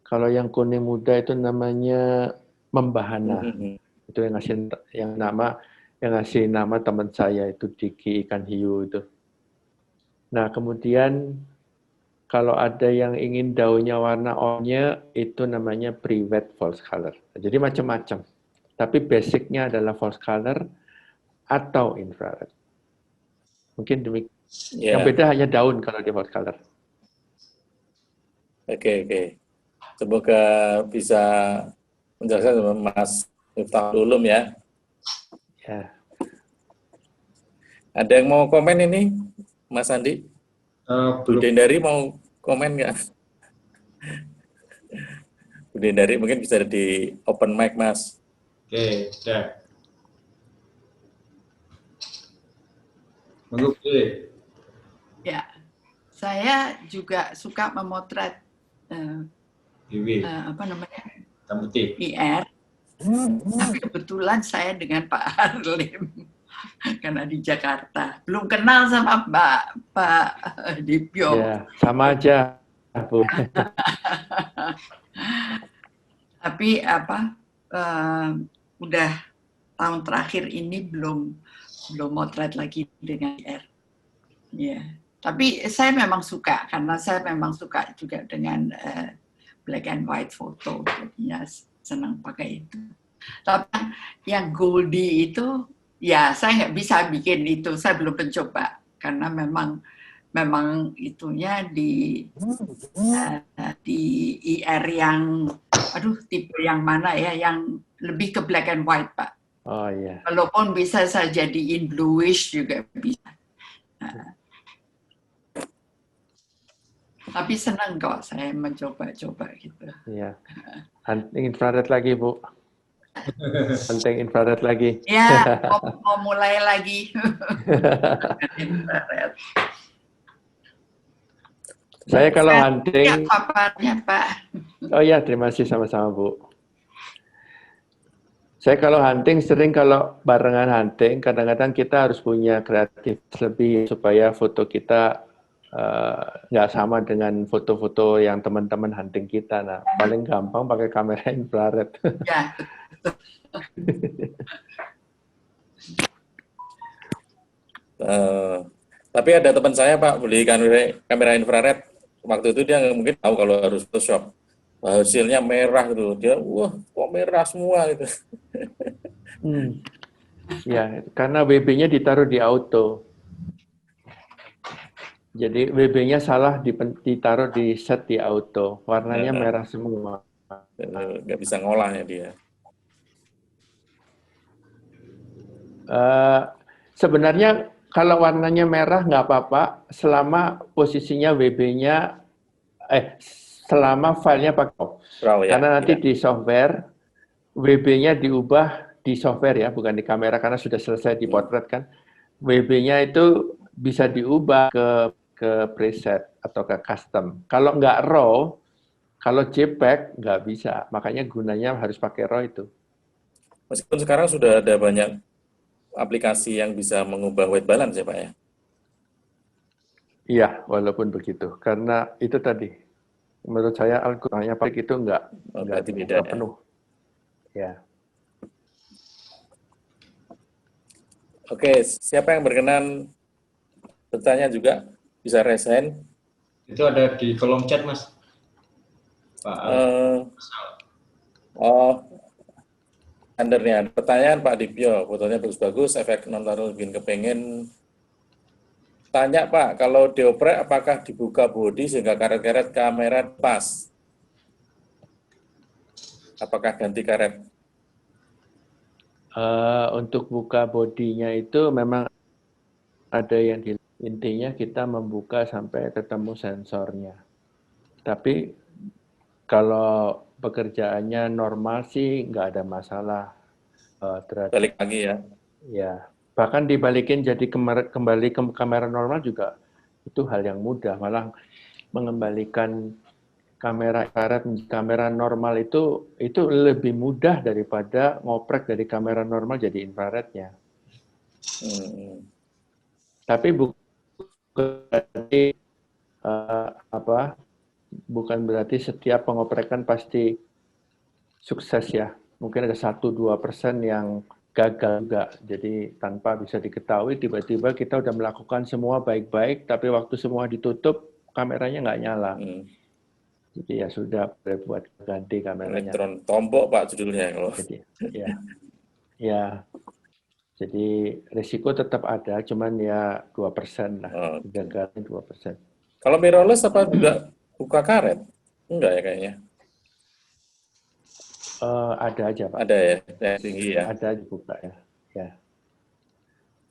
kalau yang kuning muda itu namanya membahana. Itu yang ngasih nama teman saya itu Diki Ikan Hiu itu. Nah, kemudian kalau ada yang ingin daunnya warna oranye itu namanya pre-wet false color. Jadi macam-macam. Tapi basicnya adalah false color atau infrared. Mungkin demikian. Yeah. Yang beda hanya daun kalau di false color. Oke. Semoga bisa menjelaskan sama Mas Miftahul Ulum ya. Ya. Ada yang mau komen ini, Mas Andi? Bu Dendari mau komen nggak? Bu Dendari mungkin bisa di open mic, Mas. Oke, sudah. Ya, saya juga suka memotret IR, tapi kebetulan saya dengan Pak Harlim. karena di Jakarta. Belum kenal sama Pak Dipyo. Ya, sama aja, Bu. Tapi udah tahun terakhir ini belum motret lagi dengan IR. Ya. Tapi saya memang suka karena saya memang suka juga dengan black and white foto, jadinya senang pakai itu. Tapi yang Goldie itu, ya saya nggak bisa bikin itu, saya belum mencoba karena memang itunya di IR yang, tipe yang mana ya, yang lebih ke black and white, Pak. Oh iya. Walaupun bisa saya jadiin bluish juga bisa. Tapi senang kok saya mencoba-coba gitu. Iya. Hunting infrared lagi, Bu. Hunting infrared lagi. Ya, mau mulai lagi. Infrared. Saya kalau hunting... Ya, paparnya, Pak. Oh ya, terima kasih sama-sama, Bu. Saya kalau hunting, sering kalau barengan hunting, kadang-kadang kita harus punya kreatif lebih supaya foto kita nggak sama dengan foto-foto yang teman-teman hunting kita. Nah, paling gampang pakai kamera infrared. Ya, Tapi ada teman saya, Pak, beli kamera infrared. Waktu itu dia mungkin tahu kalau harus Photoshop. Hasilnya merah gitu. Dia, wah, kok merah semua gitu. Ya, karena WB-nya ditaruh di auto. Jadi WB-nya salah ditaruh di set di auto, warnanya merah semua. Nggak bisa ngolahnya dia. Sebenarnya kalau warnanya merah nggak apa-apa, selama posisinya WB-nya, selama filenya pakai RAW. Ya, karena nanti di software WB-nya diubah di software ya, bukan di kamera karena sudah selesai dipotret kan. WB-nya itu bisa diubah ke preset atau ke custom. Kalau nggak RAW, kalau JPEG nggak bisa. Makanya gunanya harus pakai RAW itu. Meskipun sekarang sudah ada banyak aplikasi yang bisa mengubah white balance ya Pak ya? Iya, walaupun begitu. Karena itu tadi, menurut saya algoritmanya pakai itu nggak penuh. Ya. Oke, siapa yang berkenan bertanya juga? Bisa raise hand. Itu ada di kolom chat, Mas. Pak. Undernya. Pertanyaan Pak Dipyo, fotonya bagus-bagus, efek non-taruh bikin kepengen. Tanya Pak, kalau dioprek apakah dibuka bodi sehingga karet-karet kamera pas? Apakah ganti karet? Untuk buka bodinya itu memang ada yang intinya kita membuka sampai ketemu sensornya. Tapi kalau pekerjaannya normal sih nggak ada masalah. Balik lagi ya? Ya, bahkan dibalikin jadi kembali ke kamera normal juga itu hal yang mudah. Malah mengembalikan kamera normal itu lebih mudah daripada ngoprek dari kamera normal jadi infrarednya. Tapi bukan berarti setiap pengoprekan pasti sukses ya. Mungkin ada 1-2% yang gagal juga. Jadi tanpa bisa diketahui, tiba-tiba kita udah melakukan semua baik-baik, tapi waktu semua ditutup, kameranya nggak nyala. Jadi ya sudah, buat ganti kameranya. Elektron tombok Pak judulnya. Kalau. Jadi, ya. Jadi risiko tetap ada, cuman ya 2% lah. Gagalnya 2%. Kalau mirrorless apa juga buka karet? Enggak ya kayaknya. Ada aja Pak. Ada ya, yang tinggi ya. Ada dibuka ya. Ya.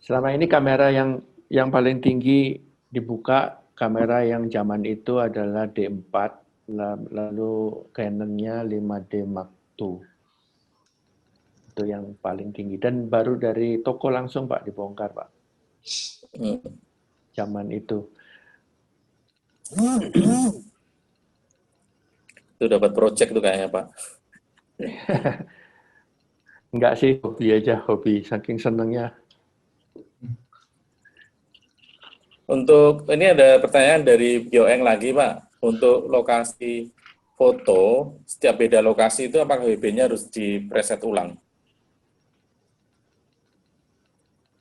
Selama ini kamera yang paling tinggi dibuka, kamera yang zaman itu adalah D4, lalu Canon-nya 5D Mark II. Itu yang paling tinggi. Dan baru dari toko langsung Pak dibongkar Pak. Zaman itu. Itu dapat project tuh kayaknya Pak. Enggak sih, hobi aja, hobi. Saking senengnya. Untuk ini ada pertanyaan dari Bioeng lagi, Pak. Untuk lokasi foto, setiap beda lokasi itu apakah WB-nya harus di-preset ulang?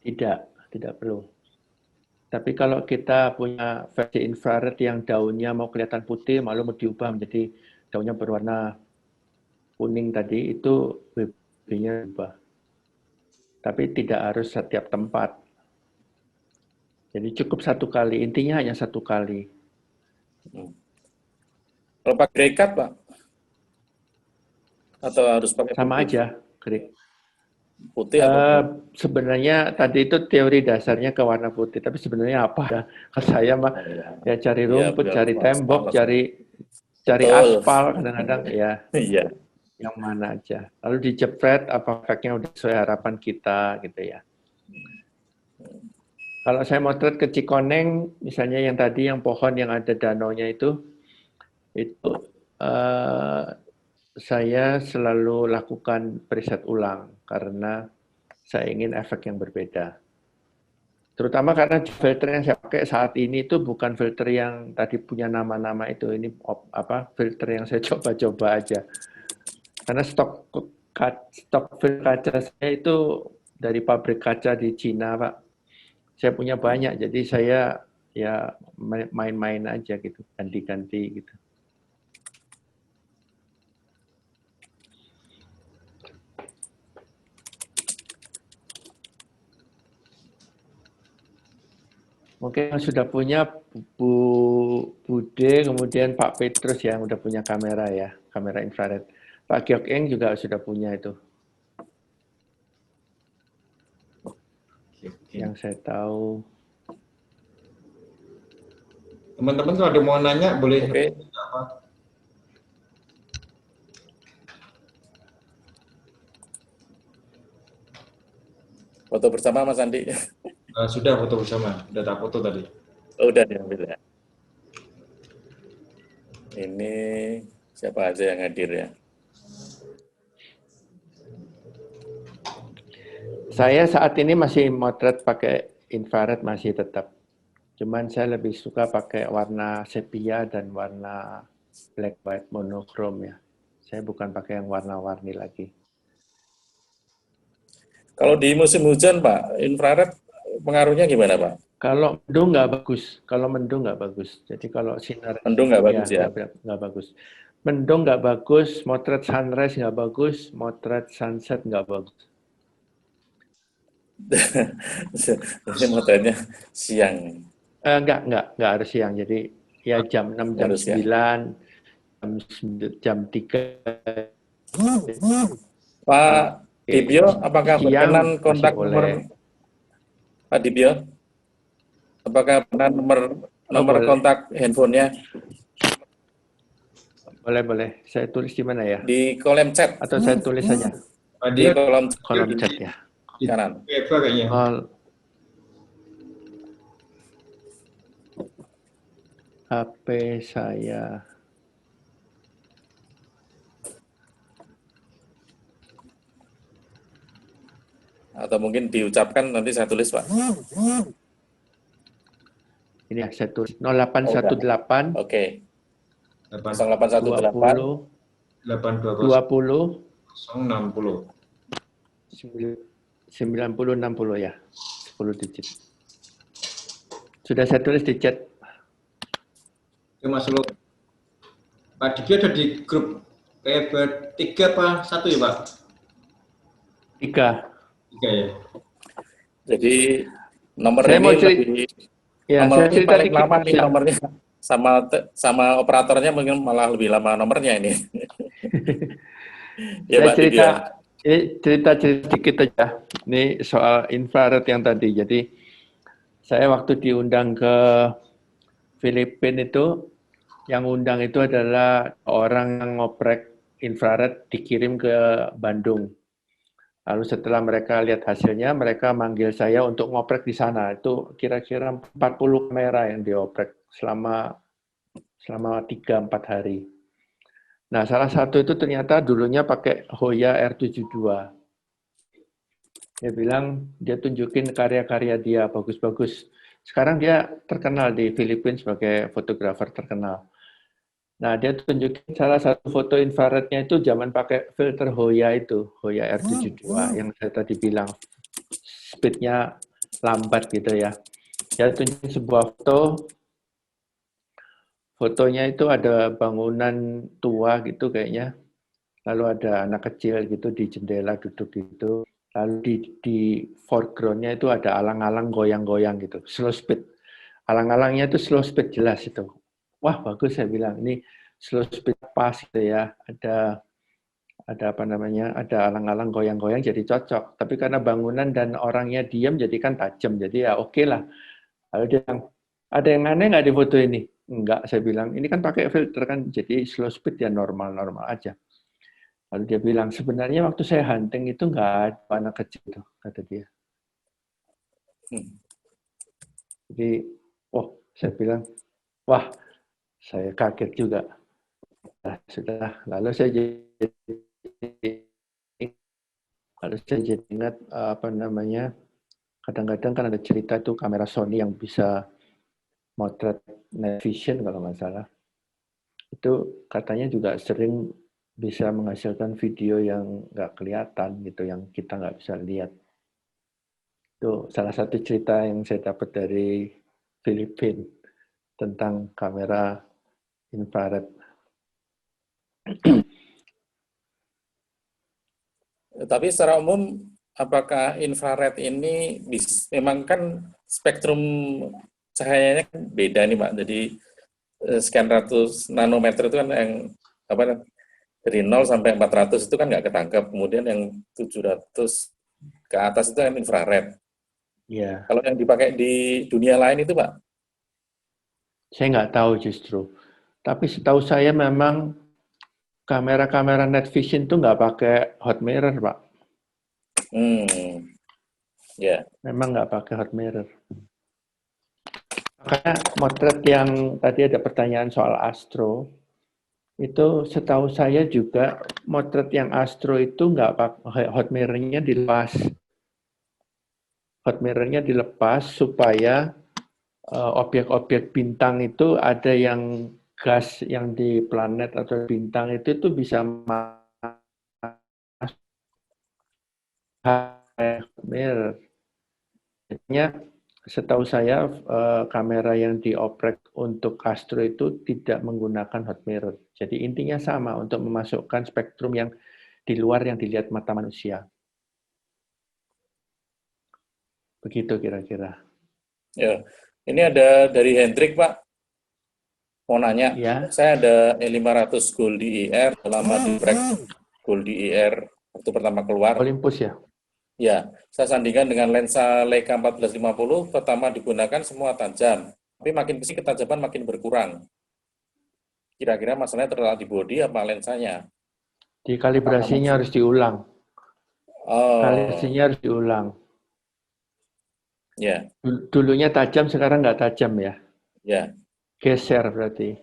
Tidak perlu. Tapi kalau kita punya versi infrared yang daunnya mau kelihatan putih, malu mau diubah menjadi daunnya berwarna kuning tadi, itu WB-nya ubah. Tapi tidak harus setiap tempat. Jadi cukup satu kali, intinya hanya satu kali. Kalau pakai ikat, Pak? Atau harus pakai Sama putih? aja. Putih atau Sebenarnya tadi itu teori dasarnya ke warna putih, tapi sebenarnya apa ya? Kalau saya mah ya cari rumput, cari tembok, cari Betul. aspal, kadang-kadang ya Iya. yang mana aja. Lalu dijepret apa efeknya udah sesuai harapan kita gitu ya. Kalau saya motret ke Cikoneng, misalnya yang tadi yang pohon yang ada danaunya itu saya selalu lakukan preset ulang karena saya ingin efek yang berbeda. Terutama karena filter yang saya pakai saat ini itu bukan filter yang tadi punya nama-nama itu. Ini filter yang saya coba-coba aja. Karena stok filter kaca saya itu dari pabrik kaca di Cina, Pak. Saya punya banyak, jadi saya ya main-main aja gitu, ganti-ganti gitu. Mungkin yang sudah punya Bu Bude, kemudian Pak Petrus yang udah punya kamera ya, kamera infrared. Pak Giok Eng juga sudah punya itu. Yang saya tahu. Teman-teman kalau ada mau nanya boleh. Oke. Foto bersama Mas Andi. Sudah foto bersama, udah tak foto tadi. Oh, udah diambil ya. Ini siapa aja yang hadir ya? Saya saat ini masih motret pakai infrared masih tetap. Cuman saya lebih suka pakai warna sepia dan warna black white monochrome ya. Saya bukan pakai yang warna-warni lagi. Kalau di musim hujan, Pak, infrared pengaruhnya gimana, Pak? Kalau mendung nggak bagus. Kalau mendung nggak bagus. Jadi kalau sinar mendung nggak bagus ya? Nggak bagus. Mendung nggak bagus, motret sunrise nggak bagus, motret sunset nggak bagus. Jadi motretnya siang. Nggak harus siang. Jadi ya jam 6, jam 9, jam 3. Pak Dibio, apakah berkenan kontak nomor Pak Dibio? Apakah berkenan nomor kontak handphonenya? Boleh. Saya tulis di mana ya? Di kolom chat. Atau saya tulis saja? Di kolom chat ya. Kanan. HP saya. Atau mungkin diucapkan nanti saya tulis, Pak. Ini ya, saya tulis 0818. Oke. 0818 20 60 90 ya. 10 digit. Sudah saya tulis di chat. Oke, Mas Lu. Pak Dibio ada di grup PB 3 apa 1 ya, Pak? 3 ya. Jadi nomor saya ini lebih nomor ini paling lama nih nomornya sama operatornya mungkin malah lebih lama nomornya ini. Ya, Pak cerita sedikit aja. Ini soal infrared yang tadi. Jadi saya waktu diundang ke Filipina itu, yang undang itu adalah orang yang ngoprek infrared dikirim ke Bandung. Lalu setelah mereka lihat hasilnya, mereka manggil saya untuk ngoprek di sana. Itu kira-kira 40 kamera yang dioprek selama 3-4 hari. Nah, salah satu itu ternyata dulunya pakai Hoya R72. Dia bilang, dia tunjukin karya-karya dia, bagus-bagus. Sekarang dia terkenal di Filipina sebagai fotografer terkenal. Nah, dia tunjukin salah satu foto infrarednya itu zaman pakai filter Hoya itu, Hoya R72 yang saya tadi bilang speednya lambat gitu ya. Dia tunjukin sebuah foto, fotonya itu ada bangunan tua gitu kayaknya, lalu ada anak kecil gitu di jendela duduk gitu, lalu di foreground-nya itu ada alang-alang goyang-goyang gitu, slow speed. Alang-alangnya itu slow speed jelas itu. Wah, bagus saya bilang, ini slow speed pas gitu ya, ada apa namanya, ada alang-alang goyang-goyang jadi cocok. Tapi karena bangunan dan orangnya diam jadi kan tajam, jadi ya oke lah. Lalu dia bilang, ada yang aneh nggak di foto ini? Enggak, saya bilang, ini kan pakai filter kan, jadi slow speed ya normal-normal aja. Lalu dia bilang, sebenarnya waktu saya hunting itu nggak ada anak kecil tuh, kata dia. Jadi, oh, saya bilang, wah, saya kaget juga. Nah, sudah, lalu saya jadi ingat apa namanya, kadang-kadang kan ada cerita tuh kamera Sony yang bisa motret night vision kalau nggak salah. Itu katanya juga sering bisa menghasilkan video yang nggak kelihatan gitu, yang kita nggak bisa lihat. Itu salah satu cerita yang saya dapat dari Filipina tentang kamera infrared. Tapi secara umum, apakah infrared ini memang kan spektrum cahayanya kan beda nih Pak. Jadi sekian ratus nanometer itu kan yang apa dari 0 sampai 400 itu kan nggak ketangkep. Kemudian yang 700 ke atas itu kan infrared. Ya, Kalau yang dipakai di dunia lain itu Pak? saya nggak tahu justru. Tapi setahu saya memang kamera-kamera night vision itu nggak pakai hot mirror, Pak. Ya. Memang nggak pakai hot mirror. Makanya motret yang tadi ada pertanyaan soal astro, itu setahu saya juga motret yang astro itu nggak pakai hot mirror-nya dilepas. Hot mirror-nya dilepas supaya objek-objek bintang itu ada yang gas yang di planet atau bintang itu bisa masuk mirror. Jadinya setahu saya kamera yang dioprek untuk astro itu tidak menggunakan hot mirror. Jadi intinya sama untuk memasukkan spektrum yang di luar yang dilihat mata manusia. Begitu kira-kira. Ya. Ini ada dari Hendrik, Pak. Mau nanya, Ya. saya ada E500 Gold DIR, lama di Gold DIR waktu pertama keluar. Olympus ya? Ya, saya sandingkan dengan lensa Leica 1450, pertama digunakan semua tajam, tapi makin kesini ketajaman makin berkurang. Kira-kira masalahnya terletak di bodi apa lensanya? Di kalibrasinya harus diulang. Oh. Kalibrasinya harus diulang. Ya. Dulunya tajam, sekarang nggak tajam ya? Ya. Geser berarti.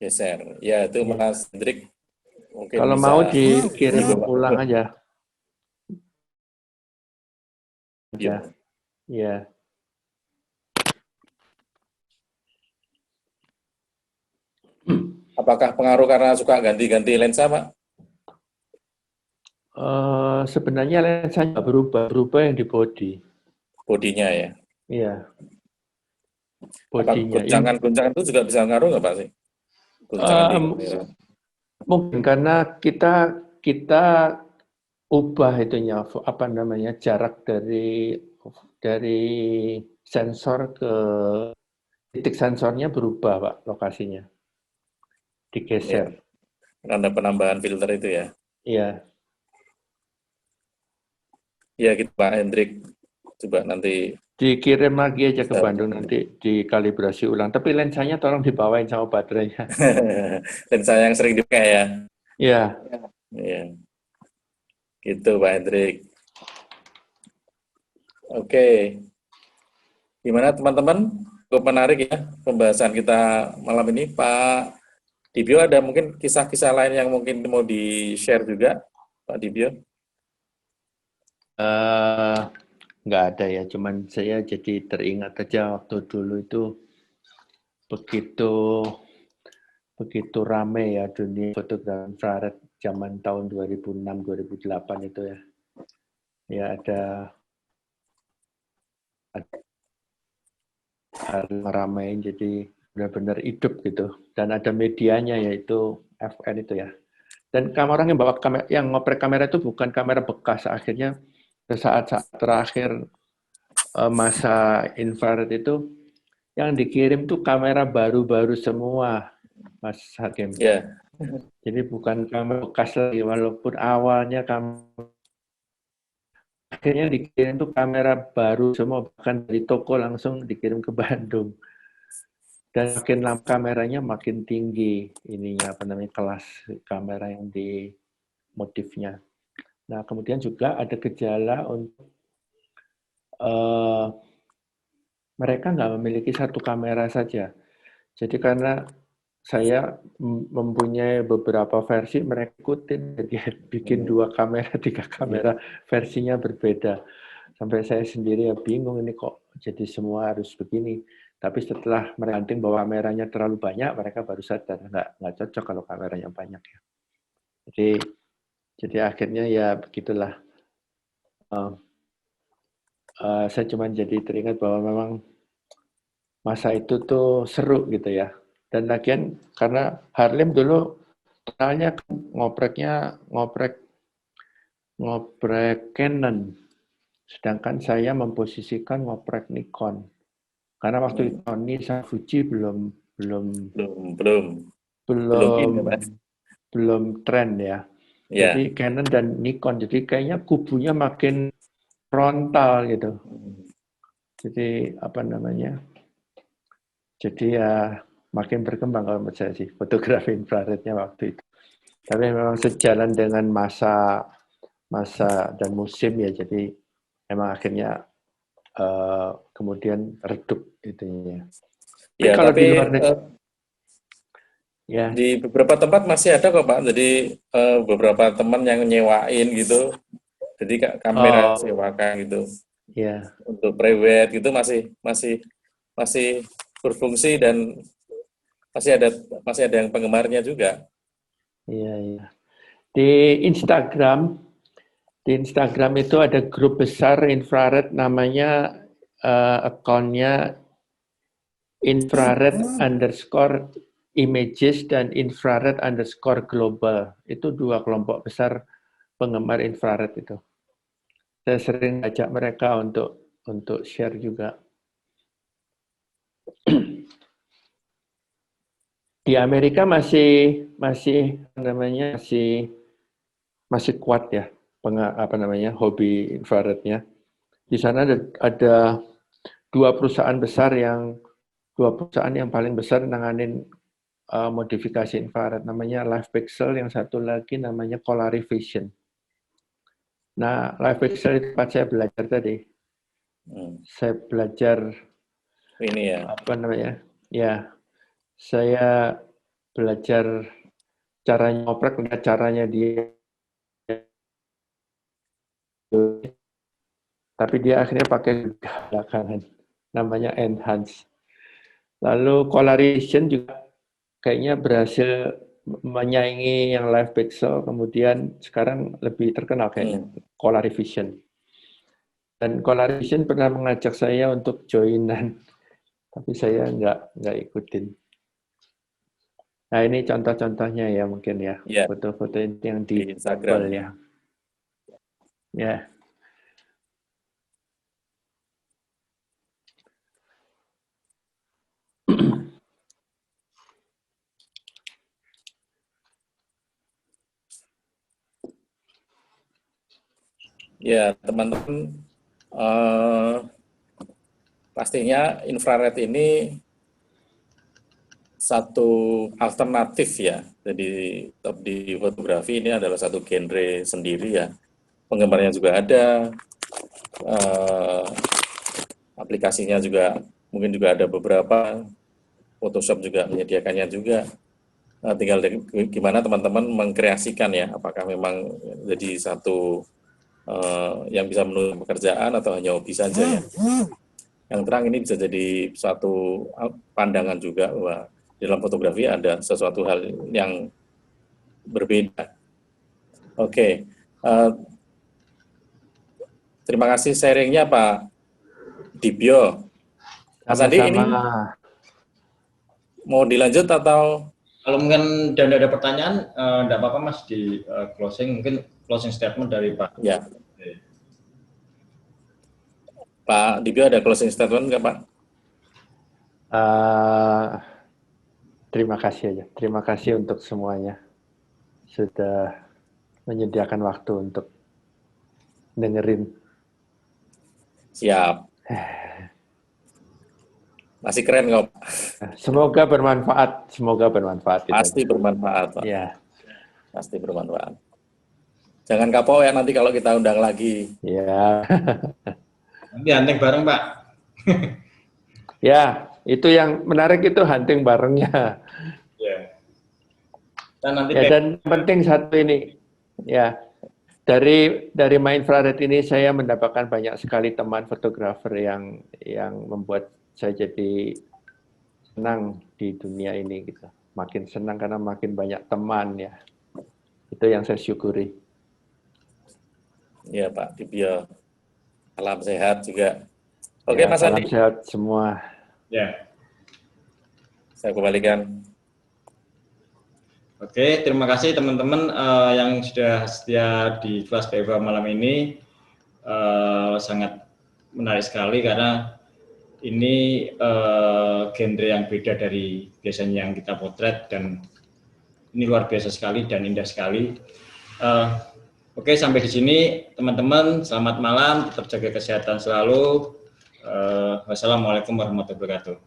Geser. Ya, itu Ya. Mas Hendrik mungkin kalau bisa mau dikirim ulang aja. Ya. Ya. Apakah pengaruh karena suka ganti-ganti lensa, Pak? Sebenarnya lensanya berubah yang di body. Bodinya ya? Iya. Bodinya. Goncangan-goncangan itu juga bisa ngaruh nggak, Pak? Sih? Mungkin karena kita ubah itunya, apa namanya, jarak dari sensor ke titik sensornya berubah, Pak, lokasinya. Digeser. Ya. Ada penambahan filter itu ya? Iya. Ya, gitu Pak Hendrik. Coba nanti dikirim lagi aja ke Bandung, nanti dikalibrasi ulang. Tapi lensanya tolong dibawain sama baterainya. Lensa yang sering dipakai ya? Iya. Iya. Gitu Pak Hendrik. Oke. Gimana teman-teman? Cukup menarik ya pembahasan kita malam ini. Pak Dibyo, ada mungkin kisah-kisah lain yang mungkin mau di-share juga, Pak Dibyo? nggak ada ya. Cuman saya jadi teringat aja waktu dulu itu begitu rame ya dunia fotografi infrared zaman tahun 2006-2008 itu ya. Ya ada hal ngeramein jadi benar-benar hidup gitu. Dan ada medianya yaitu FN itu ya. Dan orang yang bawa kamera, yang ngoprek kamera itu bukan kamera bekas. Akhirnya saat-saat terakhir masa infrared itu yang dikirim tuh kamera baru-baru semua, Mas Hakim. Ya. Jadi bukan kamera bekas lagi, walaupun awalnya akhirnya dikirim tuh kamera baru semua, bahkan dari toko langsung dikirim ke Bandung. Dan makin lama kameranya makin tinggi ininya apa namanya kelas kamera yang di motifnya. Nah kemudian juga ada gejala untuk mereka nggak memiliki satu kamera saja. Jadi karena saya mempunyai beberapa versi, mereka ikutin jadi bikin 2 kamera, 3 kamera, versinya berbeda. Sampai saya sendiri ya bingung ini kok jadi semua harus begini. Tapi setelah meranting bahwa kameranya terlalu banyak, mereka baru sadar nggak cocok kalau kameranya banyak ya. Jadi akhirnya ya begitulah. Saya cuma jadi teringat bahwa memang masa itu tuh seru gitu ya. Dan lagian karena Harlem dulu terkenalnya ngoprek Canon, sedangkan saya memposisikan ngoprek Nikon. Karena waktu itu Sony sama Fuji belum tren ya. Jadi Canon dan Nikon, jadi kayaknya kubunya makin frontal gitu. Jadi apa namanya? Jadi ya makin berkembang kalau menurut saya sih fotografi infrarednya waktu itu. Tapi memang sejalan dengan masa dan musim ya, jadi memang akhirnya kemudian redup itunya. Ya, kalau tapi di luar negeri, ya. Di beberapa tempat masih ada kok Pak. Jadi beberapa teman yang nyewain gitu. Jadi kamera sewakan gitu. Ya. Untuk prewed gitu masih berfungsi dan masih ada yang penggemarnya juga. Iya, iya. Di Instagram itu ada grup besar infrared namanya akunnya infrared_images dan infrared_global. Itu 2 kelompok besar penggemar infrared itu. Saya sering ajak mereka untuk share juga. Di Amerika masih kuat ya hobi infrarednya. Di sana ada 2 perusahaan yang paling besar nanganin modifikasi infrared, namanya LivePixel, yang satu lagi namanya Polarivision. Nah, LivePixel itu tempat saya belajar tadi. Saya belajar ini ya. Ya, saya belajar caranya ngoprek, lihat caranya dia. Tapi dia akhirnya pakai belakangan, namanya enhance. Lalu Colorization juga kayaknya berhasil menyaingi yang LivePixel, kemudian sekarang lebih terkenal kayaknya, Polarivision. Dan Polarivision pernah mengajak saya untuk joinan, tapi saya nggak ikutin. Nah ini contoh-contohnya ya mungkin ya, foto-foto yang di Instagram ya. Ya. Ya, teman-teman, pastinya infrared ini satu alternatif ya. Jadi di fotografi ini adalah satu genre sendiri ya. Penggemarnya juga ada, aplikasinya juga mungkin juga ada beberapa. Photoshop juga menyediakannya juga. Tinggal gimana teman-teman mengkreasikan ya. Apakah memang jadi satu yang bisa menunjang pekerjaan atau hanya hobi saja ya. Yang terang ini bisa jadi suatu pandangan juga bahwa di dalam fotografi ada sesuatu hal yang berbeda. Oke, terima kasih sharingnya Pak Dibyo. Mas Andi, ini mau dilanjut atau? Kalau mungkin dan ada pertanyaan, enggak apa-apa Mas di closing, mungkin closing statement dari Pak. Ya. Pak Dibyo ada closing statement nggak Pak? Terima kasih aja. Terima kasih untuk semuanya. Sudah menyediakan waktu untuk dengerin. Siap. Masih keren kok. Semoga bermanfaat. Semoga bermanfaat. Pasti bermanfaat Pak. Ya. Pasti bermanfaat. Jangan kapok ya nanti kalau kita undang lagi. Ya. Nanti hunting bareng Pak. Ya, itu yang menarik itu hunting barengnya. Ya. Dan nanti dan penting satu ini, ya dari My Infrared ini saya mendapatkan banyak sekali teman fotografer yang membuat saya jadi senang di dunia ini gitu. Makin senang karena makin banyak teman ya. Itu yang saya syukuri. Ya Pak Dibyo. Salam sehat juga. Oke, ya, Mas Andi. Salam sehat semua. Ya. Saya kembalikan. Oke, terima kasih teman-teman yang sudah setia di kelas PFA malam ini. Sangat menarik sekali karena ini genre yang beda dari biasanya yang kita potret dan ini luar biasa sekali dan indah sekali. Oke, sampai di sini teman-teman. Selamat malam, tetap jaga kesehatan selalu. Wassalamualaikum warahmatullahi wabarakatuh.